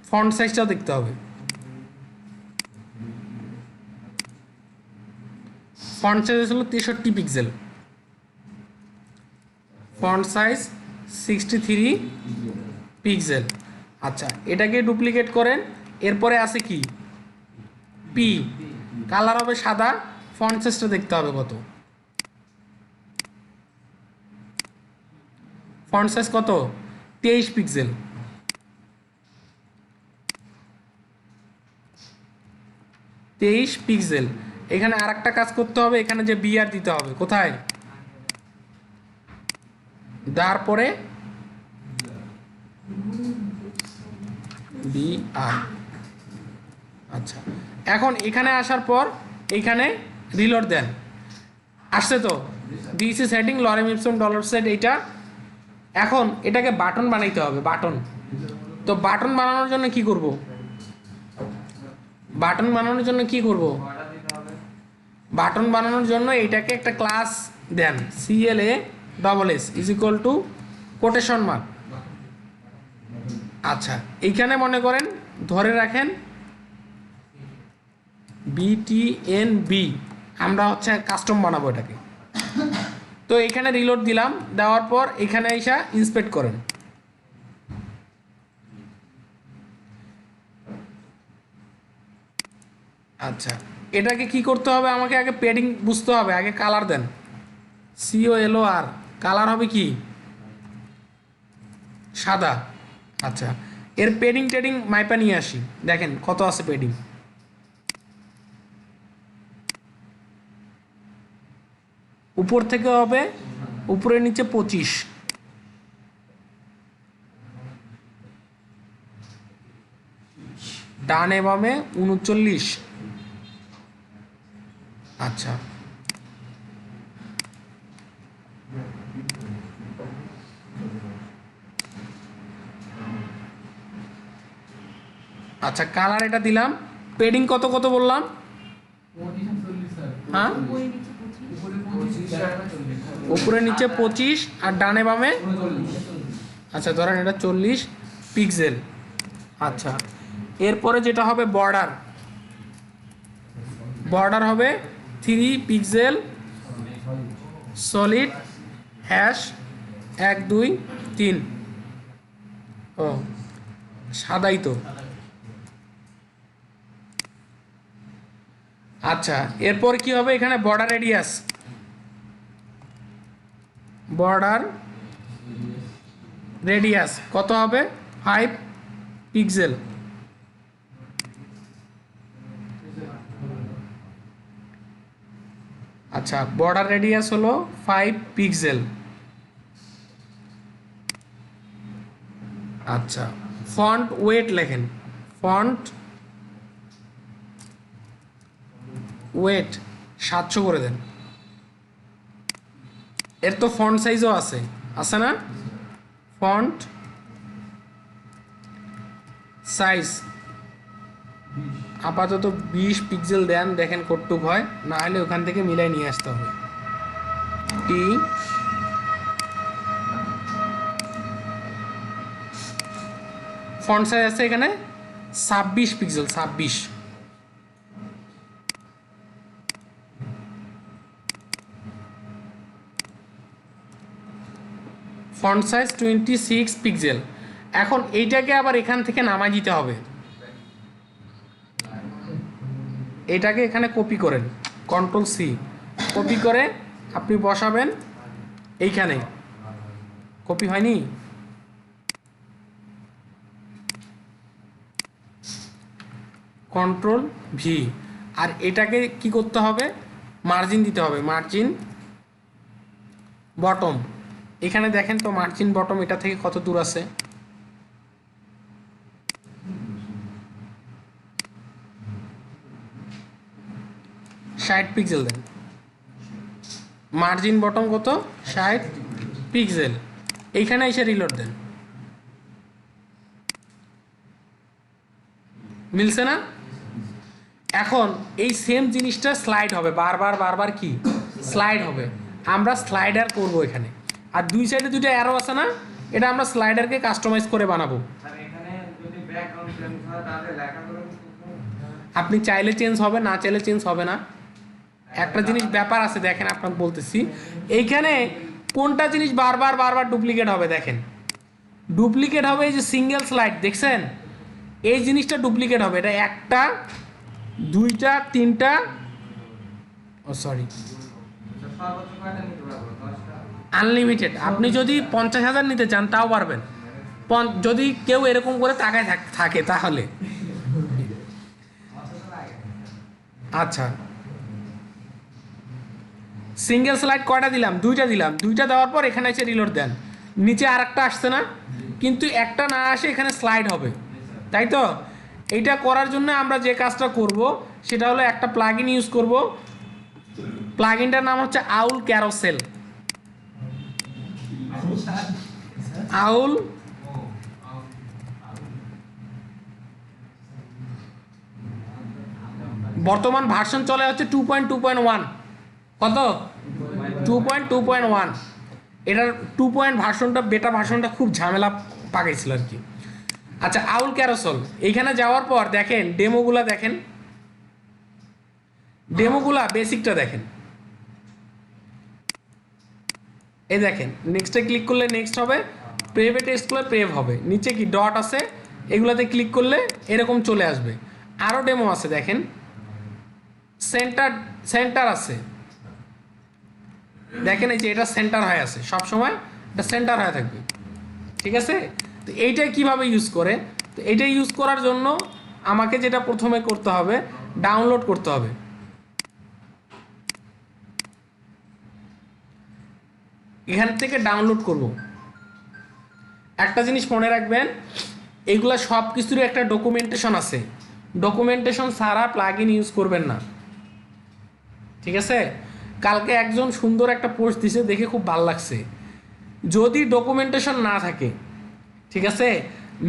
ফন্ট সাইজটাও দেখতে হবে। ফন্ট সাইজ হলো 63 পিক্সেল, ফন্ট সাইজ 63 পিক্সেল। আচ্ছা, এটাকে ডুপ্লিকেট করেন। এরপরে আছে কি? পি, কালার হবে সাদা, ফন্ট সাইজটা দেখতে হবে কত। ফন্ট সাইজ কত? 23 পিক্সেল। 23 পিক্সেল। এখানে আর একটা কাজ করতে হবে, এখানে যে বিআর দিতে হবে। কোথায়? তারপরে বিআর। আচ্ছা, এখন এখানে আসার পর এইখানে রিলোড দেন। আসছে তো? This is heading lorem Epsom dollar set, এইটা। এখন এটাকে বাটন বানাইতে হবে, বাটন। তো বাটন বানানোর জন্য কি করব? বাটন বানানোর জন্য কি করব? বাটন বানানোর জন্য এইটাকে একটা ক্লাস দেন, CLASS is equal to quotation mark. আচ্ছা, এইখানে মনে করেন ধরে রাখেন BTNB, আমরা হচ্ছে কাস্টম বানাবো এটাকে। তো এখানে রিলোড দিলাম, দেওয়ার পর এখানে এসে ইন্সপেক্ট করেন। আচ্ছা, এটাকে কি করতে হবে? আমাকে আগে পেডিং বুঝতে হবে। আগে কালার দেন, COLOR, কালার হবে কি? সাদা। আচ্ছা, এর পেডিং টেডিং মাইপা নিয়ে আসি, দেখেন কত আছে পেডিং। উপর থেকে হবে, উপরে নিচে 25, ডানে বামে 39। আচ্ছা, আচ্ছা, কালার এটা দিলাম। পেডিং কত কত বললাম? হ্যাঁ, উপরে নিচে 25 আর ডানে বামে। আচ্ছা, ধরেন এটা 40 পিক্সেল। আচ্ছা, এরপরে যেটা হবে বর্ডার, বর্ডার হবে 3 পিক্সেল সলিড হ্যাশ 1 2 3। ও সাদাই তো। আচ্ছা, এরপর কি হবে? এখানে বর্ডার রেডিয়াস, বর্ডার রেডিয়াস কত হবে? 5 পিক্সেল। আচ্ছা, বর্ডার রেডিয়াস হলো 5 পিক্সেল। আচ্ছা, ফন্ট ওয়েট লেখেন, ফন্ট ওয়েট 700 করে দেন। এর তো ফন্ট সাইজও আছে, আছে না? ফন্ট সাইজ আপাতত 20 পিক্সেল দেন, দেখেন কতটুক হয়, না হলে ওখান থেকে মিলাই নিয়ে আসতে হবে। টি ফন্ট সাইজ আছে এখানে 26 পিক্সেল, 26। Font size 26 pixel. এখন এইটাকে আবার এখান থেকে নামাই দিতে হবে। এটাকে এখানে কপি করেন, কন্ট্রোল সি, কপি করে আপনি বসাবেন এইখানে। কপি হয়নি? Control V. আর এটাকে কি করতে হবে? মার্জিন দিতে হবে, মার্জিন বটম। এখানে দেখেন তো মার্জিন বটম এটা থেকে কত দূর আছে। ষাট পিক্সেল দেন। মার্জিন বটম কত? 60 পিক্সেল। এইখানে এসে রিলোড দেন। মিলছে না? এখন এই সেম জিনিসটা স্লাইড হবে, বারবার বারবার কি স্লাইড হবে। আমরা স্লাইডার করব এখানে। আর দুই সাইডে দুইটা অ্যারো আছে না, এটা আমরা স্লাইডারকে কাস্টমাইজ করে বানাবো। আপনি চাইলে চেঞ্জ হবে, না চাইলে চেঞ্জ হবে না। একটা জিনিস ব্যাপার আছে, দেখেন আপনাকে বলতেছি, এইখানে কোনটা জিনিস বারবার বারবার ডুপ্লিকেট হবে? দেখেন ডুপ্লিকেট হবে এই যে সিঙ্গেল স্লাইড, দেখছেন? এই জিনিসটা ডুপ্লিকেট হবে। এটা একটা, দুইটা, তিনটা, ও সরি, আনলিমিটেড। আপনি যদি 50,000 নিতে চান তাও পারবেন, যদি কেউ এরকম করে তাকায় থাকে তাহলে। আচ্ছা, সিঙ্গেল স্লাইড কয়টা দিলাম? দুইটা দিলাম। দুইটা দেওয়ার পর এখানে এসে রিলোড দেন। নিচে আর একটা আসছে না, কিন্তু একটা না আসে এখানে স্লাইড হবে, তাই তো? এইটা করার জন্য আমরা যে কাজটা করব সেটা হলো একটা প্লাগইন ইউজ করব। প্লাগইনটার নাম হচ্ছে আউল ক্যারোসেল। আউল বর্তমান ভার্সন চলে হচ্ছে 2.2.1। কত? 2.2.1। এটার 2 ভার্সনটা, বেটা ভার্সনটা খুব ঝামেলা পাকাইছিল আর কি। আচ্ছা, আউল ক্যারোসেল এইখানে যাওয়ার পর দেখেন ডেমোগুলা, দেখেন ডেমোগুলা, বেসিকটা দেখেন। এই দেখেন, নেক্সটে ক্লিক করলে নেক্সট হবে, প্রেভে টেক্সট করলে প্রেভ হবে। নিচে কি ডট আছে, এগুলাতে ক্লিক করলে এরকম চলে আসবে। আরও ডেমো আছে দেখেন, সেন্টার আছে, দেখেন এই যে এটা সেন্টার হয়ে আছে, সবসময় এটা সেন্টার হয়ে থাকবে, ঠিক আছে? তো এইটা কিভাবে ইউজ করে? তো এইটা ইউজ করার জন্য আমাকে যেটা প্রথমে করতে হবে, ডাউনলোড করতে হবে। এখান থেকে ডাউনলোড করব। একটা জিনিস মনে রাখবেন, এগুলা সব কিছুরই একটা ডকুমেন্টেশন আছে। ডকুমেন্টেশন ছাড়া প্লাগইন ইউজ করবেন না, ঠিক আছে? কালকে একজন সুন্দর একটা পোস্ট দিছে, দেখে খুব ভালো লাগছে। যদি ডকুমেন্টেশন না থাকে, ঠিক আছে,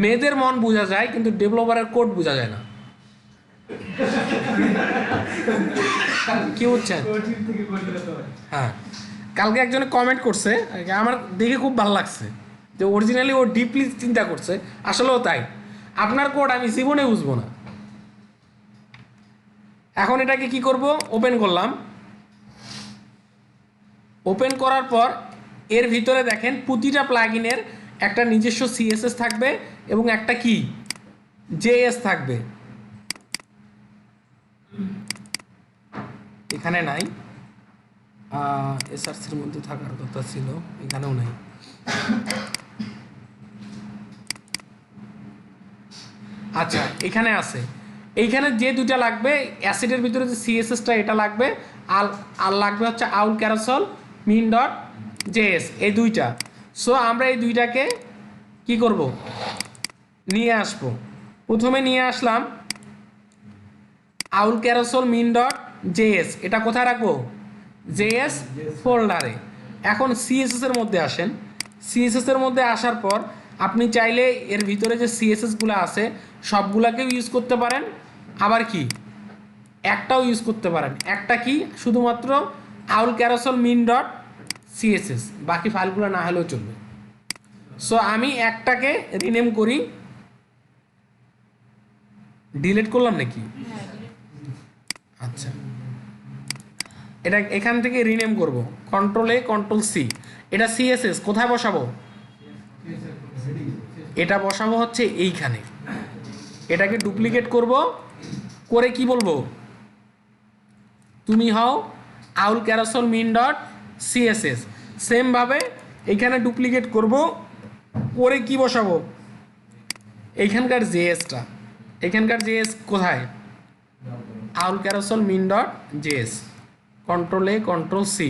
মেয়েদের মন বোঝা যায় কিন্তু ডেভেলপারের কোড বোঝা যায় না। কি বুঝছেন? হ্যাঁ, কালকে একজনে কমেন্ট করছে, আমার দেখে খুব ভালো লাগছে যে অরিজিনালি ও ডিপলি চিন্তা করছে। আসলেও তাই, আপনার কোড আমি জীবনে বুঝবো না। এখন এটাকে কি করব? ওপেন করলাম, ওপেন করার পর এর ভিতরে দেখেন প্রতিটা প্লাগইনের একটা নিজস্ব সিএসএস থাকবে এবং একটা কি জেএস থাকবে। এখানে নাই, এসআরসির মধ্যে থাকার কথা ছিল, এখানেও নাই। আচ্ছা এখানে আছে, এইখানে যে দুইটা লাগবে অ্যাসিডের ভিতরে যে সিএসএসটা এটা লাগবে, আর লাগবে হচ্ছে আউল ক্যারোসল মিন ডট জেএস, এই দুইটা। সো আমরা এই দুইটাকে কি করব, নিয়ে আসবো। প্রথমে নিয়ে আসলাম আউল ক্যারোসল মিন ডট জেএস, এটা কোথায় রাখবো, জেএস ফোল্ডারে। এখন সিএসএস এর মধ্যে আসেন, সিএসএস এর মধ্যে আসার পর আপনি চাইলে এর ভিতরে যে সিএসএসগুলো আছে সবগুলাকেও ইউজ করতে পারেন, আবার কি একটাও ইউজ করতে পারেন। একটা কি শুধুমাত্র আউল ক্যারোসল মিন ডট সিএসএস, বাকি ফাইলগুলো না হলেও চলবে। সো আমি একটাকে রিনেম করি, ডিলিট করলাম নাকি, আচ্ছা এটা এখান থেকে রিনেম করব, কন্ট্রোল এ কন্ট্রোল সি। এটা সিএসএস কোথায় বসাবো, এটা বসাবো হচ্ছে এইখানে। এটাকে ডুপ্লিকেট করব, করে কি বলবো, তুমি হও আউল ক্যারোসল মিন ডট সিএসএস। সেমভাবে এইখানে ডুপ্লিকেট করব, করে কি বসাবো, এইখানকার জেএসটা, এখানকার জেএস কোথায়, owl carousel min dot JS, control A control C.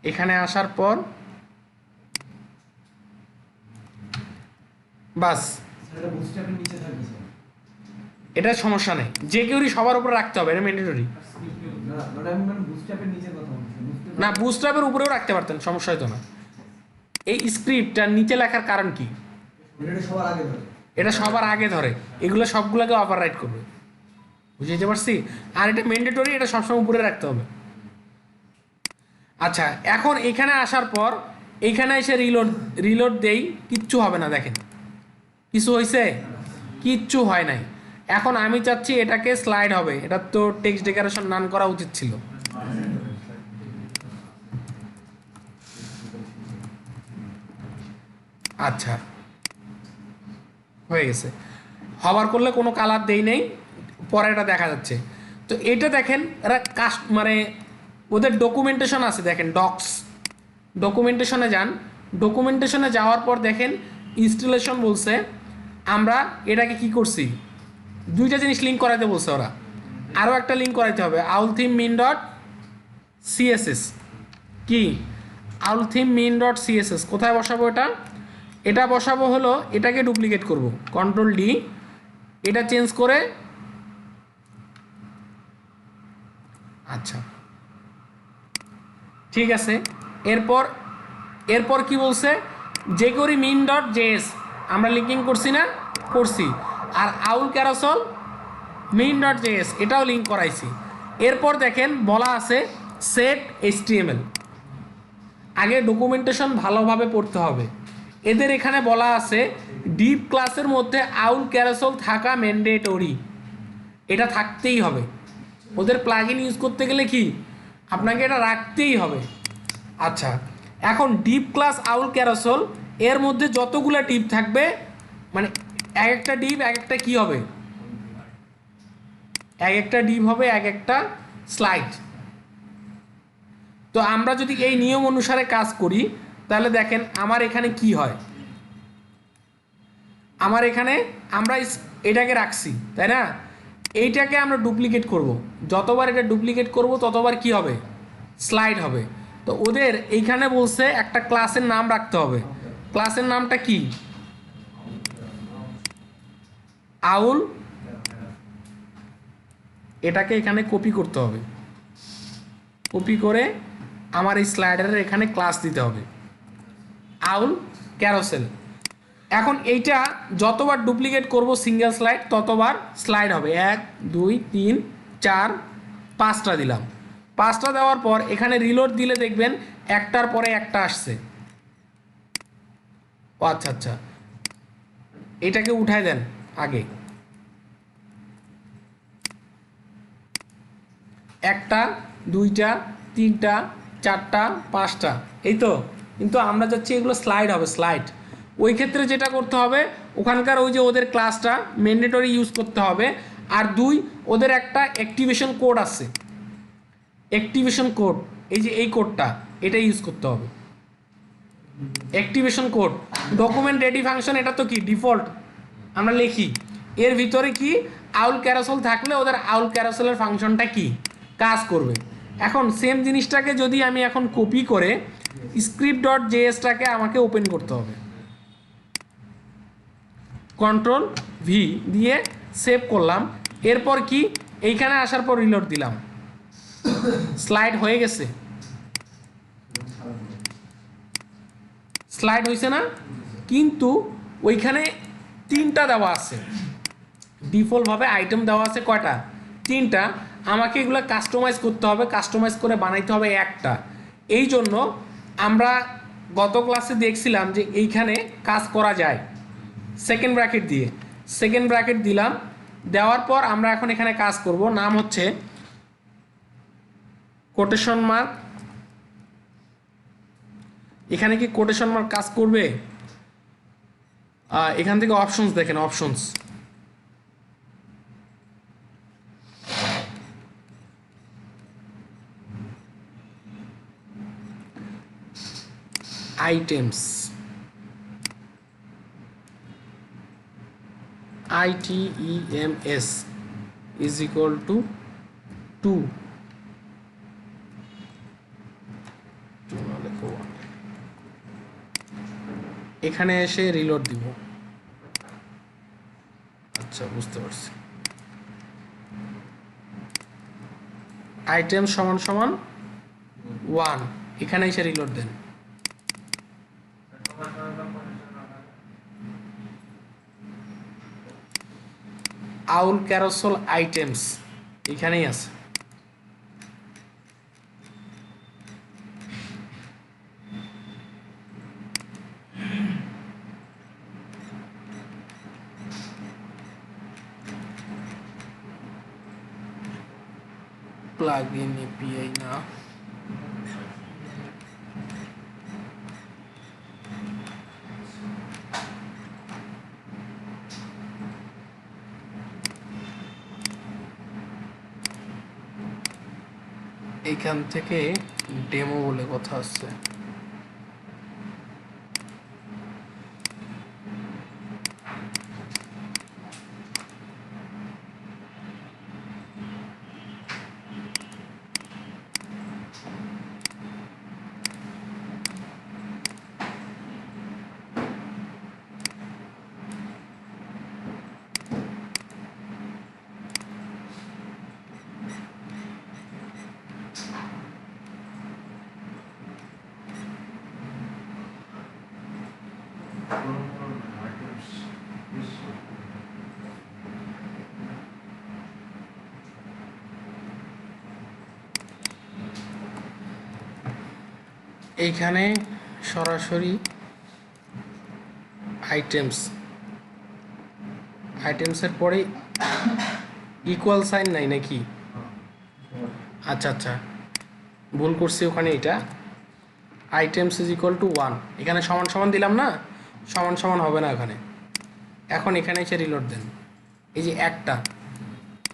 এখানে আসার পর বাস, এটা সমস্যা নেই, যে কেউই সবার উপরে রাখতে হবে, এটা ম্যান্ডেটরি না। বুস্ট্র্যাপের উপরেও রাখতে পারতেন, সমস্যা হতো না। এই স্ক্রিপ্টটা নিচে লেখার কারণ কি, এটা সবার আগে ধরে, এগুলো সবগুলোকে ওভাররাইট করবে, বুঝতে পারছি। আর এটা ম্যান্ডেটরি, এটা সবসময় উপরে রাখতে হবে। আচ্ছা এখন এখানে আসার পর এইখানে এসে রিলোড দেই, কিচ্ছু হবে না, দেখেন কিছু হয়েছে, কিচ্ছু হয় নাই। এখন আমি চাচ্ছি এটাকে স্লাইড হবে, এটা তো টেক্সট ডেকোরেশন নান করা উচিত ছিল। আচ্ছা হয়ে গেছে, হবার করলে কোনো কালার দেই নেই, পরে এটা দেখা যাচ্ছে। তো এটা দেখেন এরা মানে ওদের ডকুমেন্টেশন আছে, দেখেন ডক্স, ডকুমেন্টেশনে যান, ডকুমেন্টেশনে যাওয়ার পর দেখেন ইনস্টলেশন বলছে, আমরা এটাকে কি করছি, দুইটা জিনিস লিঙ্ক করাইতে বলছে ওরা, আরও একটা লিঙ্ক করাইতে হবে, আউল থিম মিন ডট সিএসএস। কি আউল থিম মিন ডট সিএসএস কোথায় বসাবো, এটা এটা বসাবো হলো, এটাকে ডুপ্লিকেট করব, কন্ট্রোল ডি, এটা চেঞ্জ করে, আচ্ছা ঠিক আছে। এরপর এরপর কি বলছে, যে করি মিন ডট জেএস আমরা লিঙ্কিং করছি না, করছি, আর আউল ক্যারোসল মিন ডট জেএস এটাও লিঙ্ক করাইছি। এরপর দেখেন বলা আছে সেট এইচটিএমএল, আগে ডকুমেন্টেশন ভালোভাবে পড়তে হবে। এদের এখানে বলা আছে ডিপ ক্লাসের মধ্যে আউল ক্যারোসল থাকা ম্যান্ডেটরি, এটা থাকতেই হবে। ওদের প্লাগইন ইউজ করতে গেলে কি আপনাকে এটা রাখতেই হবে। আচ্ছা এখন ডিপ ক্লাস আউল ক্যারোসল এর মধ্যে যতগুলো ডিপ থাকবে, মানে এক একটা ডিপ এক একটা কি হবে, এক একটা ডিপ হবে এক একটা স্লাইড। তো আমরা যদি এই নিয়ম অনুসারে কাজ করি তাহলে দেখেন আমার এখানে কি হয়, আমার এখানে আমরা এটাকে রাখছি তাই না, এইটাকে আমরা ডুপ্লিকেট করব, যতবার এটা ডুপ্লিকেট করব ততবার কি হবে, স্লাইড হবে। তো ওদের এইখানে বলছে একটা ক্লাসের নাম রাখতে হবে, ক্লাসের নামটা কি, আউল, এটাকে এখানে কপি করতে হবে, কপি করে আমার এই স্লাইডারের এখানে ক্লাস দিতে হবে আউল ক্যারোসেল। এখন এইটা যতবার ডুপ্লিকেট করব সিঙ্গেল স্লাইড ততবার স্লাইড হবে, 1 2 3 4 5টা দিলাম, 5টা দেওয়ার পর এখানে রিলোড দিলে দেখবেন একটার পরে একটা আসছে। ও আচ্ছা আচ্ছা, এটাকে উঠায় দেন আগে, একটা 2টা 3টা 4টা 5টা, এই তো। কিন্তু আমরা যাচ্ছি এগুলো স্লাইড হবে, স্লাইড। ওই ক্ষেত্রে যেটা করতে হবে, ওখানকার ওই যে ওদের ক্লাসটা ম্যান্ডেটরি ইউজ করতে হবে। আর 2, ওদের একটা অ্যাক্টিভেশন কোড আছে, অ্যাক্টিভেশন কোড, এই যে এই কোডটা, এটা ইউজ করতে হবে। Activation code document ready function, এটা তো কি ডিফল্ট আমরা লিখি, এর ভিতরে কি আউল ক্যারাসল থাকলে ওদের আউল ক্যারাসলের ফাংশনটা কি কাজ করবে। এখন সেম জিনিসটাকে যদি আমি এখন কপি করে script.js-টাকে আমাকে ওপেন করতে হবে, Ctrl+V দিয়ে সেভ করলাম। এরপর কি এইখানে আসার পর রিলোড দিলাম, স্লাইড হয়ে গেছে, স্লাইড হয়েছে না? কিন্তু ওইখানে 3টা দেওয়া আছে, ডিফল্টভাবে আইটেম দেওয়া আছে কয়টা? 3টা। আমাকে এগুলো কাস্টমাইজ করতে হবে, কাস্টমাইজ করে বানাইতে হবে একটা। এই জন্য আমরা গত ক্লাসে দেখছিলাম যে এইখানে কাজ করা যায় সেকেন্ড ব্র্যাকেট দিয়ে, সেকেন্ড ব্র্যাকেট দিলাম। দেওয়ার পর আমরা এখন এখানে কাজ করব, নাম হচ্ছে কোটেশন মার্ক। এখানে কি কোটেশন মার্ক কাজ করবে? এখান থেকে অপশনস দেখেন, options, items, ITEMS is equal to 2, এখানে এসে রিলোড দিব। আচ্ছা, বুঝতে পারছি। আইটেম সমান সমান 1, এখানে এসে রিলোড দেন। আউল ক্যারোসল আইটেমস এখানেই আছে। প্লাগইন এপিআই না, এখান থেকে ডেমো বলে কথা আছে। এইখানে সরাসরি আইটেমস, আইটেমসের পরে ইকুয়াল সাইন নাই নাকি? আচ্ছা আচ্ছা, ভুল করছি ওখানে। এটা আইটেমস ইজ ইকুয়াল টু 1, এখানে সমান সমান দিলাম না, সমান সমান হবে না এখানে। এখন এখানে এসে রিলোড দেন। এই যে একটা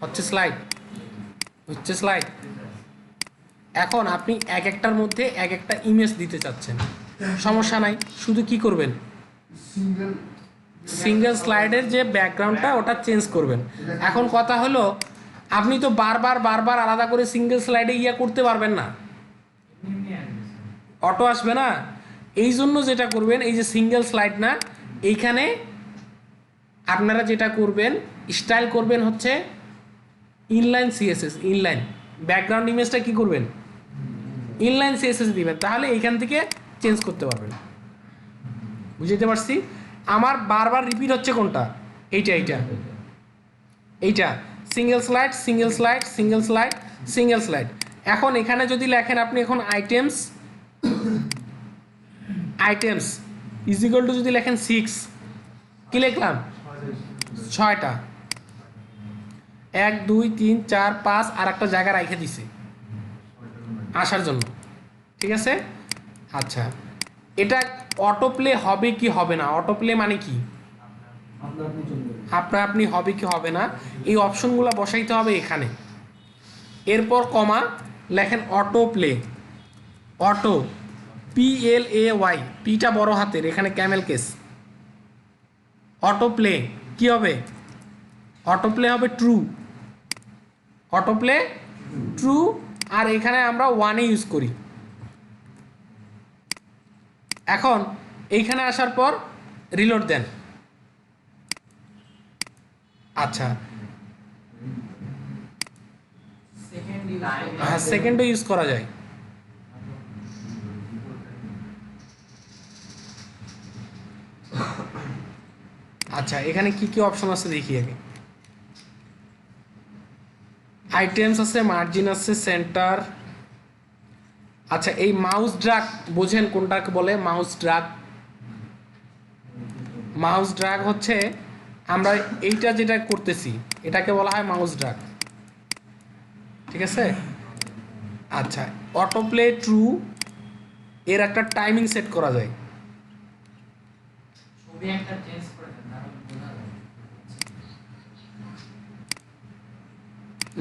হচ্ছে স্লাইড, হচ্ছে স্লাইড। এখন আপনি এক একটার মধ্যে এক একটা ইমেজ দিতে চাচ্ছেন, সমস্যা নাই। শুধু কি করবেন, সিঙ্গেল স্লাইডের যে ব্যাকগ্রাউন্ডটা ওটা চেঞ্জ করবেন। এখন কথা হলো, আপনি তো বারবার বারবার আলাদা করে সিঙ্গেল স্লাইডে করতে পারবেন না, অটো আসবে না। এই জন্য যেটা করবেন, এই যে সিঙ্গেল স্লাইড না, এইখানে আপনারা যেটা করবেন, স্টাইল করবেন হচ্ছে ইনলাইন সিএসএস, ইনলাইন। ব্যাকগ্রাউন্ড ইমেজটা কি করবেন, ইনলাইন সিএসএস দিবেন, তাহলে এইখান থেকে চেঞ্জ করতে পারবেন। বুঝতে পারছি? আমার বারবার রিপিট হচ্ছে কোনটা, এইটা এইটা এইটা, single slide single slide single slide single slide. এখন এখানে যদি লেখেন আপনি, এখন items, items is equal two যদি লেখেন 6, কি লিখলাম, 6টা, 1 2 3 4 5, আর একটা জায়গা রেখে দিছে, আসার জন্য, ঠিক আছে। আচ্ছা, এটা অটো প্লে হবে কি হবে না? অটো প্লে মানে কি আপনা আপনি হবে কি হবে না, এই অপশনগুলো বসাইতে হবে এখানে। এরপর কমা লেখেন অটো প্লে। অটো PLAY, পিটা বড় হাতের, এখানে ক্যামেল কেস। অটো প্লে কি হবে? অটো প্লে হবে ট্রু, অটো প্লে ট্রু। আর এখানে আমরা 1 ইউজ করি। এখন এইখানে আসার পর রিলোড দেন। আচ্ছা, হ্যাঁ সেকেন্ডও ইউজ করা যায়। আচ্ছা, এখানে কি কি অপশন আছে দেখি আগে। আইটেমস আছে, মার্জিন আছে, সেন্টার। আচ্ছা, এই মাউস ড্রাগ বোঝেন কোনটাকে বলে? Mouse drug. মাউস ড্রাগ হচ্ছে আমরা এইটা যেটা করতেছি এটাকে বলা হয় মাউস ড্রাগ, ঠিক আছে। আচ্ছা, অটো প্লে ট্রু এর একটা টাইমিং সেট করা যায়।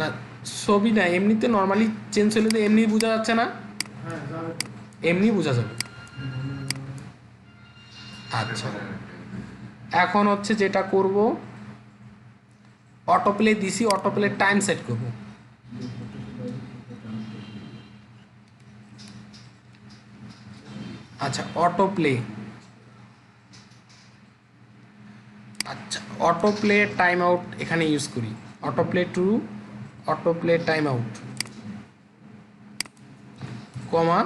না ছবি না, এমনিতে নর্মালি চেঞ্জ হলে তো এমনি বোঝা যাচ্ছে না? এমনি বোঝা যাবে। আচ্ছা, এখন হচ্ছে যেটা করব, অটো প্লে দিছি, অটো প্লে টাইম সেট করব। আচ্ছা, অটো প্লে, আচ্ছা অটো প্লে টাইম আউট এখানে ইউজ করি। Auto play to, auto play time out, comma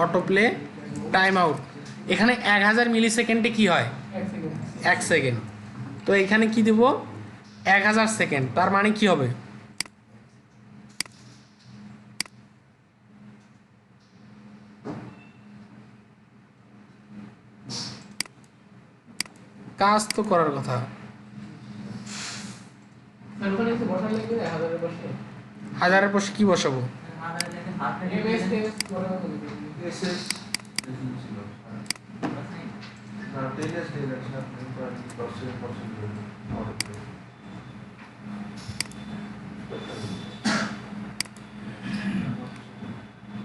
auto play time out. এখানে 1000 মিলি সেকেন্ডে কি হয়? 1 সেকেন্ড। তো এখানে কি দেব? 1000 সেকেন্ড। তার মানে কি হবে? কাজ তো করার কথা। হাজারের পাশে কি বসাবো?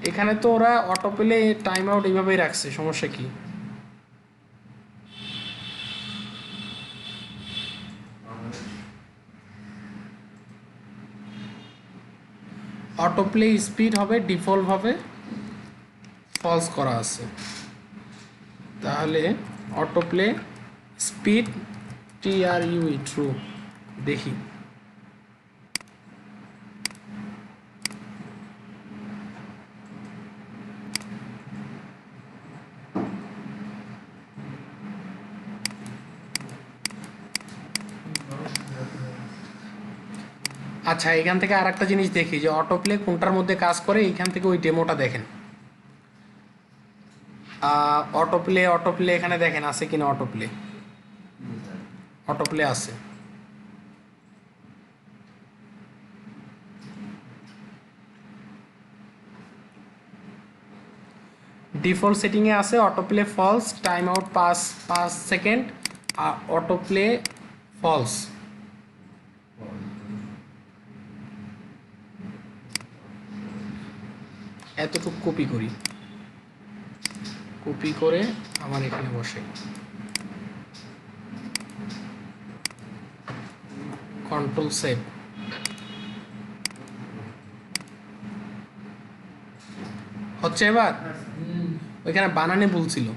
এখানে তো ওরা অটো প্লে টাইম আউট এইভাবেই রাখছে, সমস্যা কি? অটো প্লে স্পিড হবে ডিফল্ট ভাবে ফলস করা আছে, তাহলে auto play speed TRUE true. দেখি আচ্ছা, এখান থেকে আর একটা জিনিস দেখি যে অটো প্লে কোনটার মধ্যে কাজ করে। এইখান থেকে ওই ডেমোটা দেখেন। অটো প্লে এখানে দেখেন আছে কিনা। অটো প্লে আছে। ডিফল্ট সেটিংয়ে আছে autoplay false, timeout 5 second, আর অটো প্লে ফলস। এতটুকু কপি করি, কপি করে আমার এখানে বসে কন্ট্রোল সেভ। হচ্ছে এবার? ওইখানে বানানে ভুল ছিল।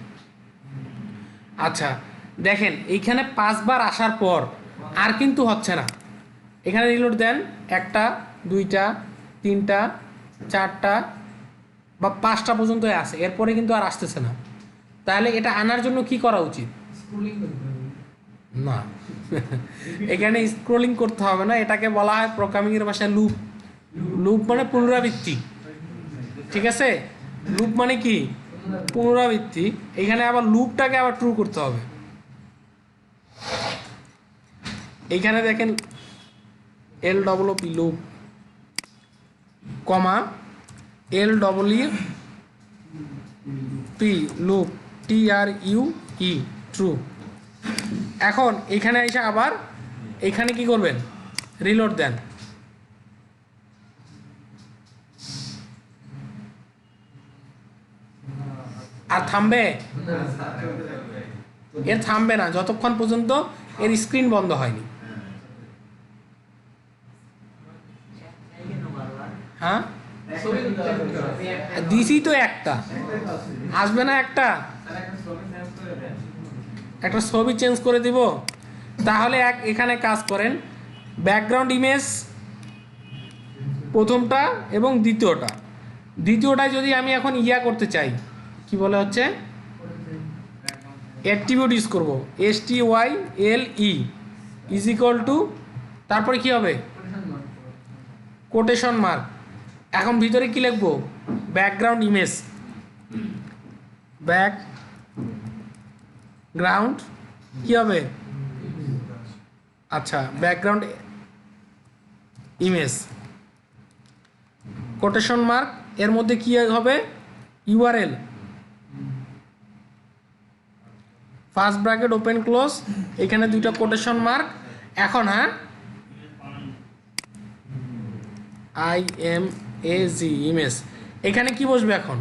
আচ্ছা দেখেন, এইখানে 5 বার আসার পর আর কিন্তু হচ্ছে না। এখানে রিলোড দেন, 1টা 2টা 3টা 4টা বা 5টা পর্যন্ত আসে, এরপরে কিন্তু আর আসতেছে না। তাহলে এটা আনার জন্য কি করা উচিত? না এখানে স্ক্রোলিং করতে হবে না, এটাকে বলা হয় প্রোগ্রামিং এর ভাষায় লুপ। লুপ মানে পুনরাবৃত্তি, ঠিক আছে। লুপ মানে কি? পুনরাবৃত্তি। এখানে আবার লুপটাকে আবার ট্রু করতে হবে। এইখানে দেখেন LOOP লুপ, কমা LWP লুপ TRUE ট্রু। এখন এখানে এসে আবার এখানে কি করবেন, রিলোড দেন। আর থামবে, এর থামবে না যতক্ষণ পর্যন্ত এর স্ক্রিন বন্ধ হয়নি। হ্যাঁ দিছি তো একটা, আসবে না একটা ছবি চেঞ্জ করে দিব। তাহলে এখানে কাজ করেন, ব্যাকগ্রাউন্ড ইমেজ প্রথমটা এবং দ্বিতীয়টায় যদি আমি এখন করতে চাই, কি বলে হচ্ছে অ্যাট্রিবিউট ইউজ করব, STYLE ইজ ইকুয়াল টু, তারপরে কি হবে কোটেশন মার্ক। এখন ভিতরে কি লিখবো, ব্যাকগ্রাউন্ড ইমেজ, ব্যাকগ্রাউন্ড কি হবে, আচ্ছা ব্যাকগ্রাউন্ড ইমেজ কোটেশন মার্ক, এর মধ্যে কি হবে URL, first bracket open close, এখানে দুইটা কোটেশন মার্ক। এখন হ্যাঁ IMAG ইমেজ, এখানে কি বসবে এখন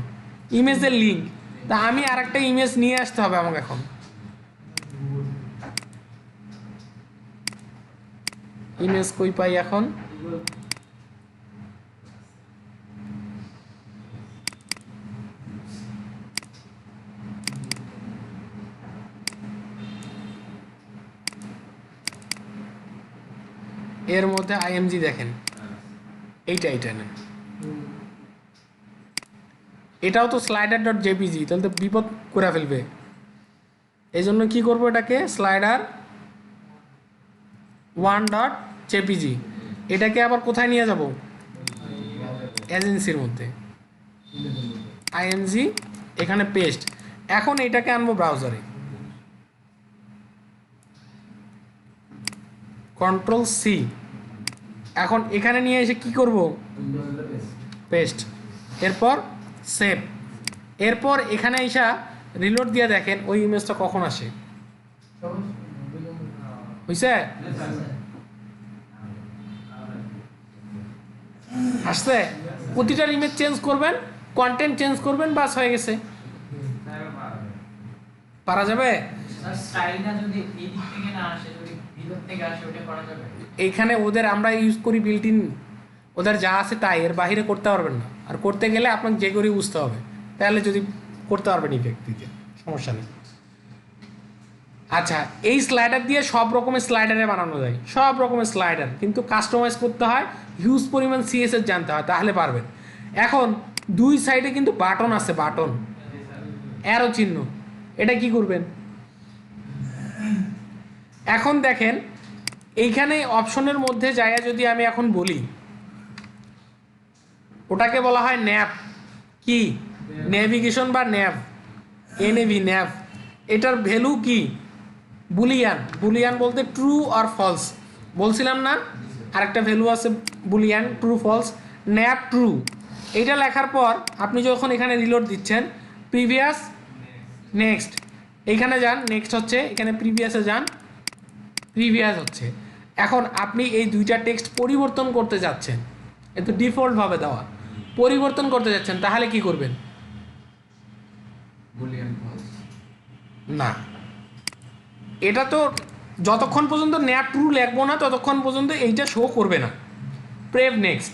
ইমেজের লিঙ্ক। তা আমি আরেকটা ইমেজ নিয়ে আসতে হবে আমাকে এখন। ইমেজ কই পাই এখন, এর মধ্যে IMG দেখেন, এইটা নেন। এটাও তো slider.jpg, তাহলে তো বিপদ করে ফেলবে। এই জন্য কি করবো, এটাকে slider1.jpg, এটাকে আবার কোথায় নিয়ে যাব, এজেন্সির মধ্যে IMG, এখানে পেস্ট। এখন এটাকে আনবো ব্রাউজারে, Ctrl+C। এখন এখানে নিয়ে এসে কি করব, পেস্ট, এরপর সেভ। এরপর এখানে এসে রিলোড দিয়ে দেখেন ওই ইমেজটা কখন আসে, বুঝছে আসছে। প্রতিটার ইমেজ চেঞ্জ করবেন, কন্টেন্ট চেঞ্জ করবেন, বাস হয়ে গেছে। পারা যাবে, এইখানে ওদের আমরা ইউজ করি বিল্ট ইন, ওদের যা আছে তাই, এর বাইরে করতে পারবেন না। আর করতে গেলে আপনাকে যে করে বুঝতে হবে, তাহলে যদি করতে পারবেন ইফেক্ট দিতে, সমস্যা নেই। আচ্ছা, এই স্লাইডার দিয়ে সব রকমের স্লাইডারে বানানো যায়, সব রকমের স্লাইডার, কিন্তু কাস্টমাইজ করতে হয়, হিউজ পরিমাণ CSS জানতে হয়, তাহলে পারবেন। এখন দুই সাইডে কিন্তু বাটন আছে, বাটন অ্যারো চিহ্ন, এটা কি করবেন, এখন দেখেন এইখানে অপশনের মধ্যে যায়, যদি আমি এখন বলি, ওটাকে বলা হয় ন্যাভ, কি নেভিগেশন বা ন্যাভ, NAV ন্যাভ। এটার ভ্যালু কি, বুলিয়ান বলতে ট্রু আর ফলস, বলছিলাম না আরেকটা ভ্যালু আছে boolean, true false, nav true. এইটা লেখার পর আপনি যখন এখানে রিলোড দিচ্ছেন, প্রিভিয়াস নেক্সট, এইখানে যান, নেক্সট হচ্ছে, এখানে প্রিভিয়াসে যান, প্রিভিয়াস হচ্ছে। এখন আপনি এই দুইটা টেক্সট পরিবর্তন করতে যাচ্ছেন, এ তো ডিফল্টভাবে দেওয়া, পরিবর্তন করতে যাচ্ছেন, তাহলে কি করবেন, না এটা তো যতক্ষণ পর্যন্ত ন্যাপ ট্রু লিখবো না ততক্ষণ পর্যন্ত এইটা শো করবে না, প্রেভ নেক্সট।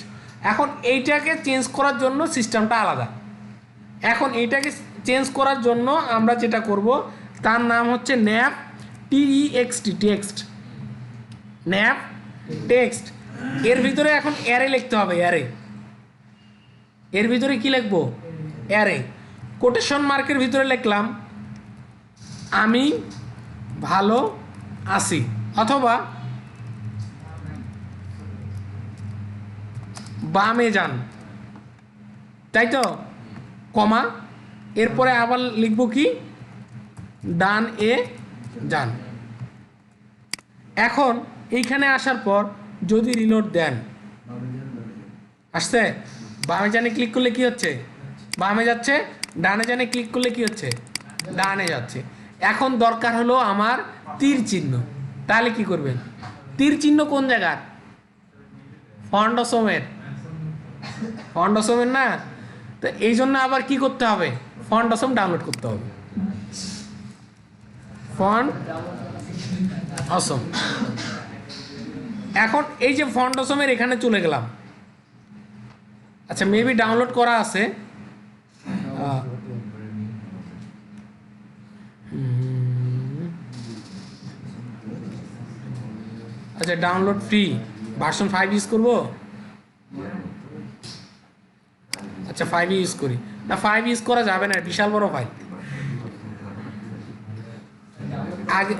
এখন এইটাকে চেঞ্জ করার জন্য সিস্টেমটা আলাদা। এখন এইটাকে চেঞ্জ করার জন্য আমরা যেটা করব, তার নাম হচ্ছে nap TEXT, text, nap text. এর ভিতরে এখন অ্যারে লিখতে হবে, অ্যারে। এর ভিতরে কি লিখবো, অ্যারে। কোটেশন মার্কের ভিতরে লিখলাম আমি ভালো আছি, অথবা বামে যান, তাই তো, কমা, এরপরে আবার লিখবো কি, ডান এ যান। এখন এইখানে আসার পর যদি রিলোড দেন, আসছে, বামে জানে ক্লিক করলে কি হচ্ছে, বামে যাচ্ছে, ডানে জানে ক্লিক করলে কি হচ্ছে, ডানে যাচ্ছে। এখন দরকার হলো আমার তীর চিহ্ন। তাহলে কি করবেন, তীর চিহ্ন কোন জায়গার, ফন্ডসমের, ফন্ডসমের না। তো এই জন্য আবার কি করতে হবে, ফন্ডসম ডাউনলোড করতে হবে, ফন্ট অসম। এখন এই যে ফন্ট অসমের এখানে চলে গেলাম। আচ্ছা মেবি ডাউনলোড করা আছে, আচ্ছা ডাউনলোড ফ্রি, ভার্সন 5 ইউজ করবো। আচ্ছা 5 ইউজ করি না, 5 ইউজ করা যাবে না, বিশাল বড় ফাইল। আগে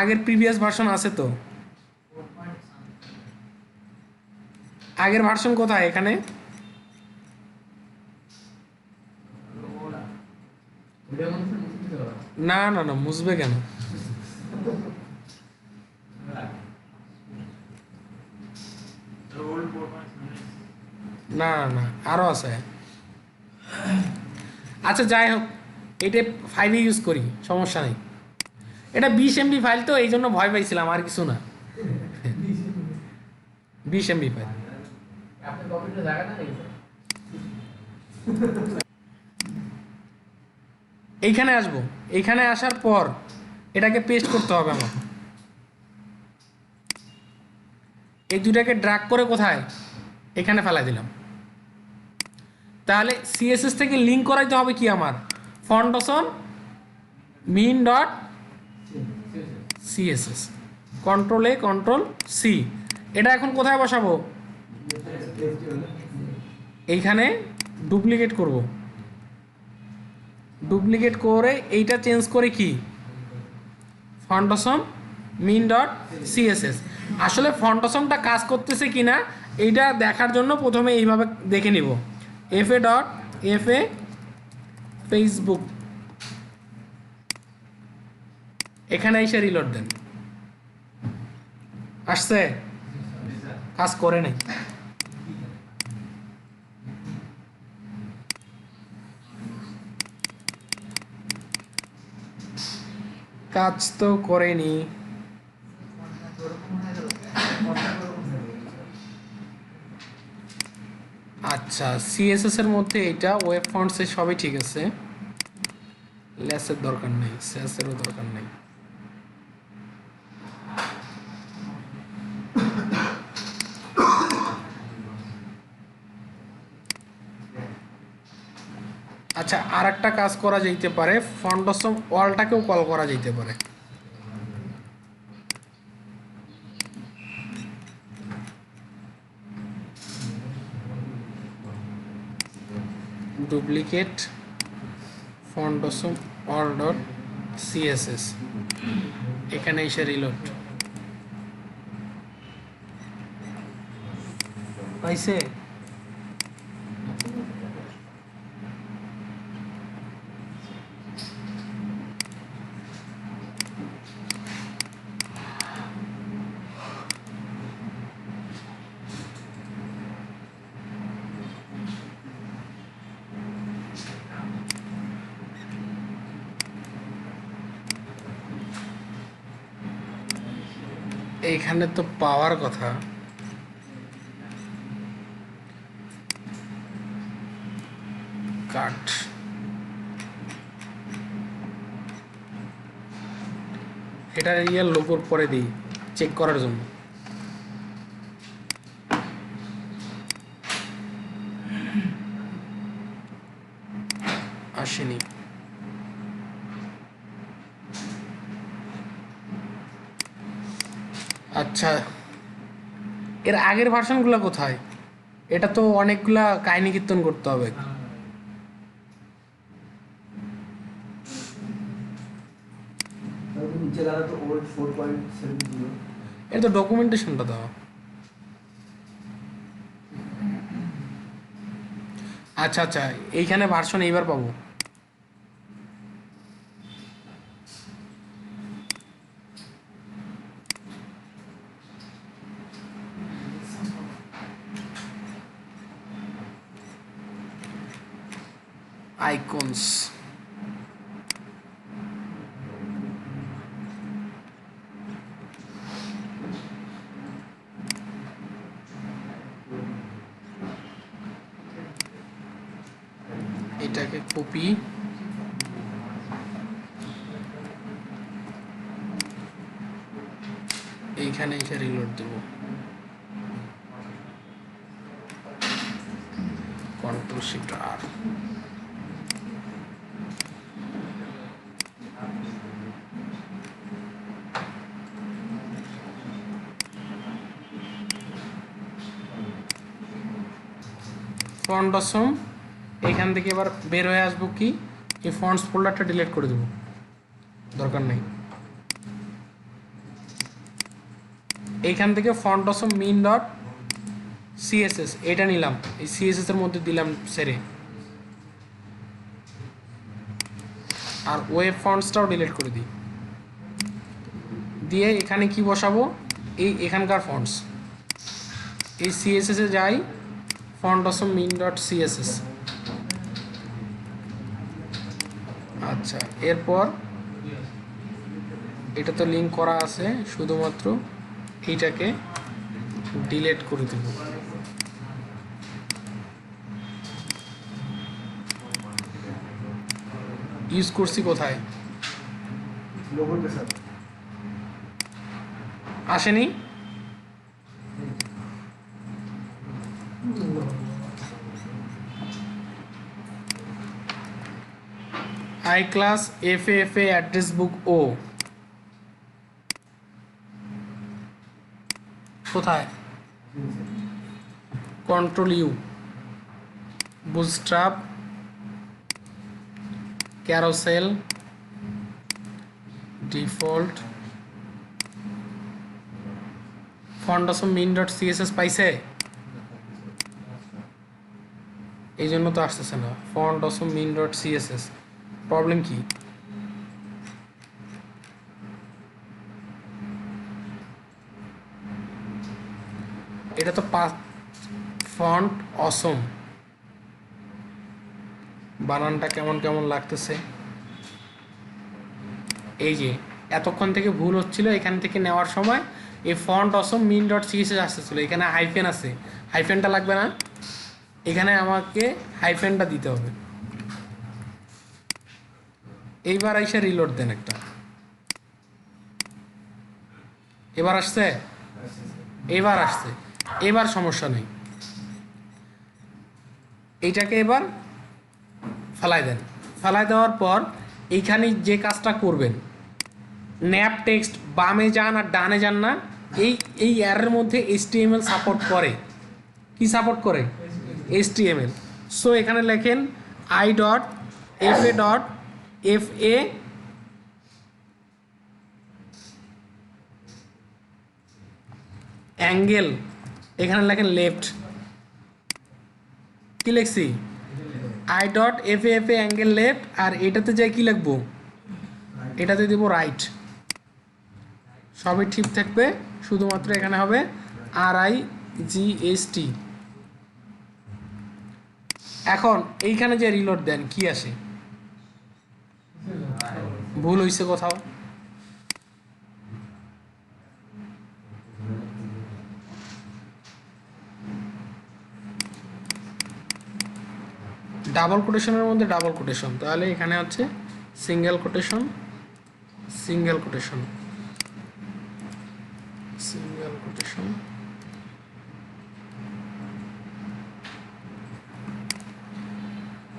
আগের প্রিভিয়াস ভার্সন আছে তো, আগের ভার্সন কোথায় এখানে, না না না মুছবে কেন, না না আরও আছে। আচ্ছা যাই হোক, এটা 5 ইউজ করি, সমস্যা নেই। এটা 20 MB ফাইল তো এই জন্য ভয় পাইছিলাম, আর কিছু না। 20 MB ফাইল। এইখানে আসবো, এইখানে আসার পর এটাকে পেস্ট করতে হবে আমার। এই দুটাকে ড্র্যাগ করে কোথায়, এখানে ফেলাই দিলাম। তাহলে সিএসএস থেকে লিঙ্ক করাইতে হবে কি আমার, ফন্টসম মিন dot CSS, control A control C. এটা এখন কোথায় বসাবো, এইখানে ডুপ্লিকেট করব, ডুপ্লিকেট করে এইটা চেঞ্জ করে কি, ফন্টসম মিন ডট সিএসএস। আসলে ফন্টসমটা কাজ করতেছে কি না এইটা দেখার জন্য প্রথমে এইভাবে দেখে নিব, এফএ ডট এফএ ফেসবুক, এখানে এসে রিলোড দেন। আসছে, কাজ করে নাই, কাজ তো করেনি। আচ্ছা সিএসএস এর মধ্যে এটা ওয়েব ফন্টসে সবই ঠিক আছে, লেসের দরকার নেই, সেসেরও দরকার নেই। আচ্ছা আর একটা কাজ করা যেতে পারে, ফন্টসম ওয়ালটাকেও কল করা যেতে পারে। ডুপ্লিকেট ফন্টসম অল ডট সিএসএস, এখানে এসে রিলোড পাইছে। এইখানে তো পাওয়ার কথা, কাট, এটা রিয়েল লোগোর পরে দিই চেক করার জন্য। আসেনি, আচ্ছা এর আগের ভার্সনগুলো কোথায়, এটা তো অনেকগুলা কাহিনী কীর্তন করতে হবে। এটা তো ডকুমেন্টেশনটা দাও। আচ্ছা আচ্ছা এইখানে ভার্সন এইবার পাবো। আইকনস। এটাকে কপি, এইখানে এসে রিলোড দেব, কন্ট্রোল শিফট আর। ফন্ট অসম, এইখান থেকে এবার বের হয়ে আসবো, কি এই ফন্টস ফোল্ডারটা ডিলিট করে দেবো, দরকার নেই। এইখান থেকে font awesome min dot CSS এটা নিলাম, এই সিএসএস এর মধ্যে দিলাম সেরে, আর ওয়েব ফন্টসটাও ডিলিট করে দিই। দিয়ে এখানে কি বসাবো, এই এখানকার ফন্টস, এই সিএসএস এ যাই, font awesome min dot CSS. আচ্ছা, এরপর এটা তো লিঙ্ক করা আছে, শুধুমাত্র এইটাকে ডিলিট করে দেব। ইউজ করছি কোথায়, আসেনি? I class FAFA address book ও কোথায়, control U, bootstrap, carousel, default, font awesome min dot CSS পাইছে, এই জন্য তো আসতেছে না। Font awesome min dot CSS, problem কি? এটা তো ফন্ট অসম, বানানটা কেমন কেমন লাগতেছে। এই যে এতক্ষণ থেকে ভুল হচ্ছিল, এখান থেকে নেওয়ার সময় এই font awesome min dot CSS আসতেছিল, এখানে হাইফেন আছে, হাইফেনটা লাগবে না, এখানে আমাকে হাইফেনটা দিতে হবে। এইবার এসে রিলোড দেন একটা, এবার আসছে, এবার আসছে, এবার সমস্যা নেই। এইটাকে এবার ফেলাই দেন, ফেলাই দেওয়ার পর এইখানে যে কাজটা করবেন, ন্যাপ টেক্সট বামে যান আর ডানে যান না, এই এর মধ্যে HTML সাপোর্ট করে, কি সাপোর্ট করে, HTML। সো এখানে লেখেন i.fa.fa অ্যাঙ্গেল, এখানে লেখেন লেফট, কি লিখছি, i.fa অ্যাঙ্গেল লেফট, আর এটাতে যাই কি লিখবো, এটাতে দেবো রাইট। সবই ঠিক থাকবে, শুধুমাত্র এখানে হবে RIGST। এখন এইখানে যে রিলোড দেন কি আসে, ভুল হইছে কোথাও, ডাবল কোটেশনের মধ্যে ডাবল কোটেশন, তাহলে এখানে হচ্ছে single quotation, single quotation, single quotation,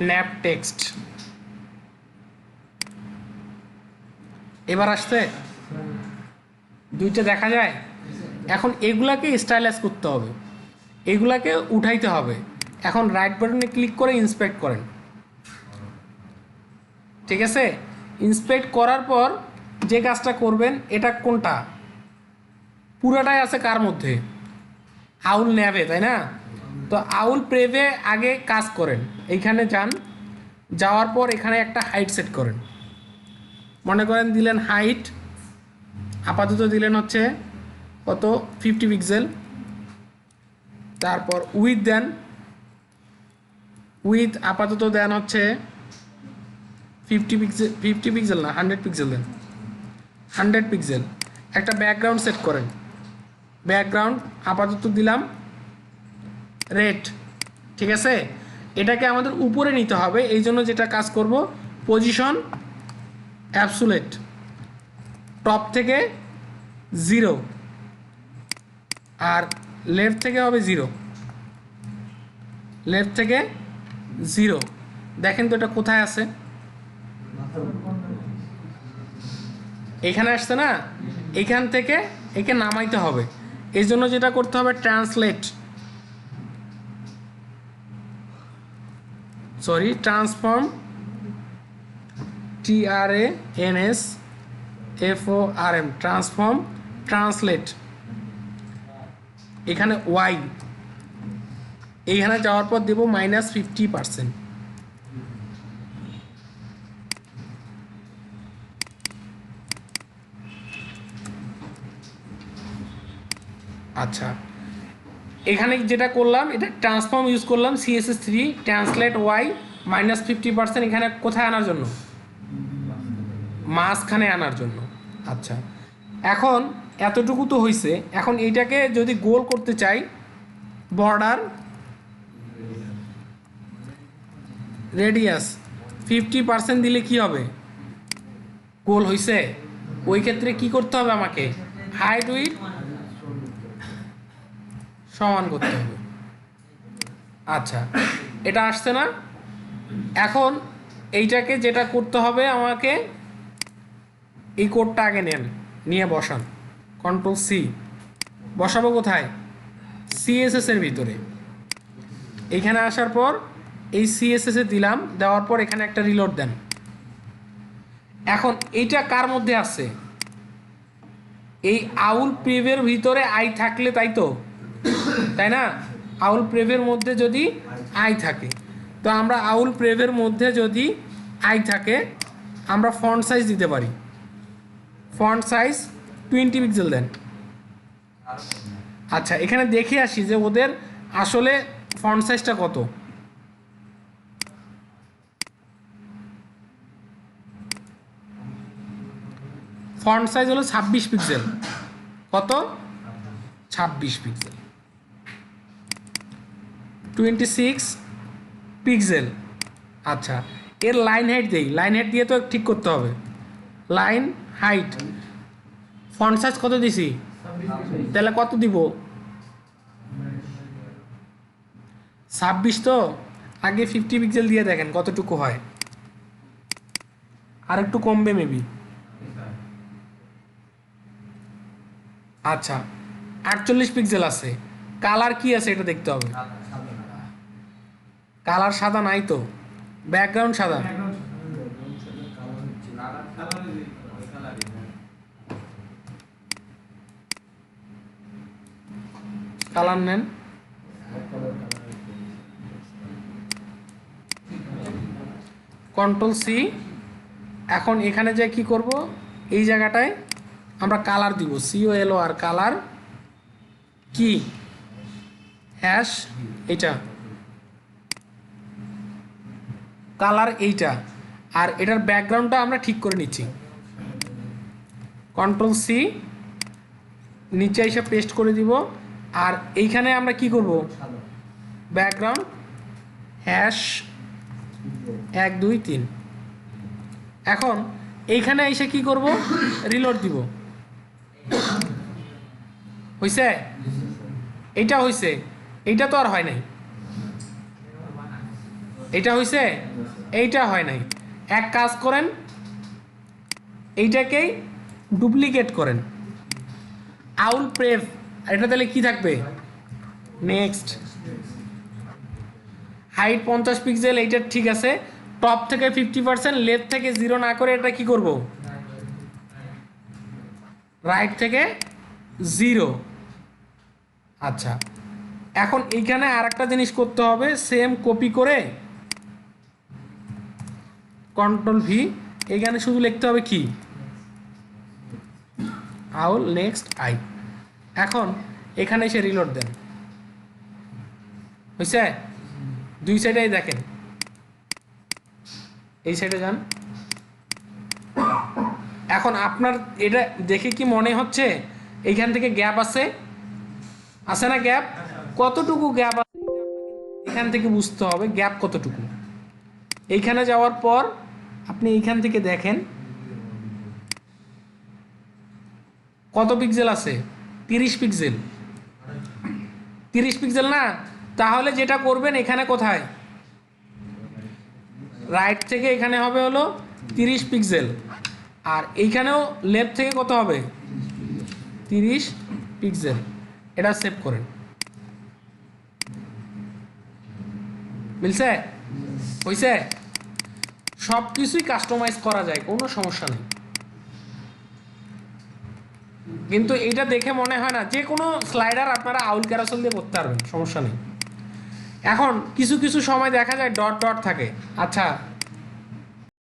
nap text. এবার আসছে, দুইটা দেখা যায়। এখন এগুলাকে স্টাইলাইজ করতে হবে, এগুলাকে উঠাইতে হবে। এখন রাইট বাটনে ক্লিক করে ইন্সপেক্ট করেন, ঠিক আছে? ইন্সপেক্ট করার পর যে কাজটা করবেন, এটা কোনটা, পুরাটাই আছে কার মধ্যে, আউল ন্যাবে, তাই না? তো আউল প্রেভে আগে কাজ করেন, এইখানে যান, যাওয়ার পর এখানে একটা হাইট সেট করেন, মনে করেন দিলেন হাইট, আপাতত দিলেন হচ্ছে কত 50 পিক্সেল। তারপর উইথ দেন, উইথ আপাতত দেন হচ্ছে 50 পিক্সেল না 100 পিক্সেল দেন, 100 পিক্সেল। একটা ব্যাকগ্রাউন্ড সেট করেন, ব্যাকগ্রাউন্ড আপাতত দিলাম রেড, ঠিক আছে। এটাকে আমাদের উপরে নিতে হবে, এই জন্য যেটা কাজ করব, পজিশন অ্যাবসুলেট, টপ থেকে 0 আর লেফট থেকে হবে 0, লেফট থেকে 0। দেখেন তো এটা কোথায় আছে, এখানে আসছে না, এখান থেকে একে নামাইতে হবে। এই জন্য যেটা করতে হবে, ট্রান্সফর্ম, TRANSFORM, ট্রান্সফর্ম, ট্রান্সলেট, এখানে ওয়াই, এইখানে যাওয়ার পর দেব -50%। আচ্ছা, এখানে যেটা করলাম, এটা ট্রান্সফর্ম ইউজ করলাম, CSS3 ট্রান্সলেট ওয়াই -50%, এখানে কোথায় আনার জন্য, মাঝখানে আনার জন্য। আচ্ছা, এখন এতটুকু তো হয়েছে, এখন এইটাকে যদি গোল করতে চাই, বর্ডার রেডিয়াস 50% দিলে কি হবে, গোল হয়েছে। ওই ক্ষেত্রে কি করতে হবে, আমাকে হাইট উইথ সমান করতে হবে। আচ্ছা, এটা আসছে না। এখন এইটাকে যেটা করতে হবে, আমাকে এই কোডটা আগে নেন, নিয়ে বসান, Ctrl+C, বসাবো কোথায়, CSS এর ভিতরে। এইখানে আসার পর এই CSS এ দিলাম, দেওয়ার পর এখানে একটা রিলোড দেন। এখন এইটা কার মধ্যে আছে, এই আউল প্রিভের ভিতরে আই থাকলে, তাই না, আউল প্রেভের মধ্যে যদি আই থাকে, তো আমরা আউল প্রেভের মধ্যে যদি আই থাকে, আমরা ফন্ট সাইজ দিতে পারি, ফন্ট সাইজ 20 পিক্সেল দেন। আচ্ছা, এখানে দেখে আসি যে ওদের আসলে ফন্ট সাইজটা কত। ফন্ট সাইজ হলো 26 পিক্সেল। কত, 26 পিক্সেল, 26 পিক্সেল। আচ্ছা, এর লাইন হাইট দেই, লাইন হাইট দিয়ে তো ঠিক করতে হবে, লাইন হাইট। ফন্ট সাইজ কত দিছি, তাহলে কত দিব, 26। তো আগে 50 পিক্সেল দিয়ে দেখেন কতটুকু হয়, আর একটু কমবে মেবি। আচ্ছা, 48 পিক্সেল আছে। কালার কি আছে এটা দেখতে হবে, কালার সাদা নাই তো, ব্যাকগ্রাউন্ড সাদা, কালার নেন, Ctrl+C। এখন এখানে যে কি করব, এই জায়গাটায় আমরা কালার দিব, COLOR, কালার কি, হ্যাশ, এটা কালার, এইটা। আর এটার ব্যাকগ্রাউন্ডটা আমরা ঠিক করে নিচ্ছি, Ctrl+C, নিচে এসে পেস্ট করে দিব। আর এইখানে আমরা কি করব, ব্যাকগ্রাউন্ড হ্যাশ 1 2 3। এখন এইখানে এসে কি করব, রিলোড দিব। হইছে, এইটা হইছে, এইটা তো আর হয় নাই, এটা হইছে, এইটা হয় নাই। এক কাজ করেন, এইটাকেই ডুপ্লিকেট করেন, আউল প্রেভ, এটা তাহলে কি থাকবে, নেক্সট, হাইট 50 পিক্সেল, এইটা ঠিক আছে। টপ থেকে 50%, লেফট থেকে 0 না করে এটা কি করব, রাইট থেকে 0। আচ্ছা, এখন এইখানে আর একটা জিনিস করতে হবে, সেম কপি করে Ctrl+V, এইখানে শুধু লিখতে হবে কি, আউল নেক্সট আই। এখন এখানে এসে রিলোড দেন, হয়েছে। দুই সাইডেই দেখেন, এই সাইডে যান, এখন আপনার এটা দেখে কি মনে হচ্ছে এইখান থেকে গ্যাপ আছে না গ্যাপ? কতটুকু গ্যাপ আছে এখান থেকে বুঝতে হবে গ্যাপ কতটুকু। এইখানে যাওয়ার পর আপনি এইখান থেকে দেখেন কত পিক্সেল আছে, 30 পিক্সেল। 30 পিক্সেল না? তাহলে যেটা করবেন এখানে কোথায়, রাইট থেকে এখানে হবে হলো 30 পিক্সেল, আর এইখানেও লেফট থেকে কত হবে 30 পিক্সেল। এটা সেভ করেন। মিলছে? হইছে? সব কিছুই কাস্টমাইজ করা যায়, কোনো সমস্যা নেই। কিন্তু এটা দেখে মনে হয় না, যে কোনো স্লাইডার আপনারা আউল ক্যারাসেল দিয়ে করতে পারবেন, সমস্যা নেই। এখন কিছু কিছু সময় দেখা যায় ডট ডট থাকে। আচ্ছা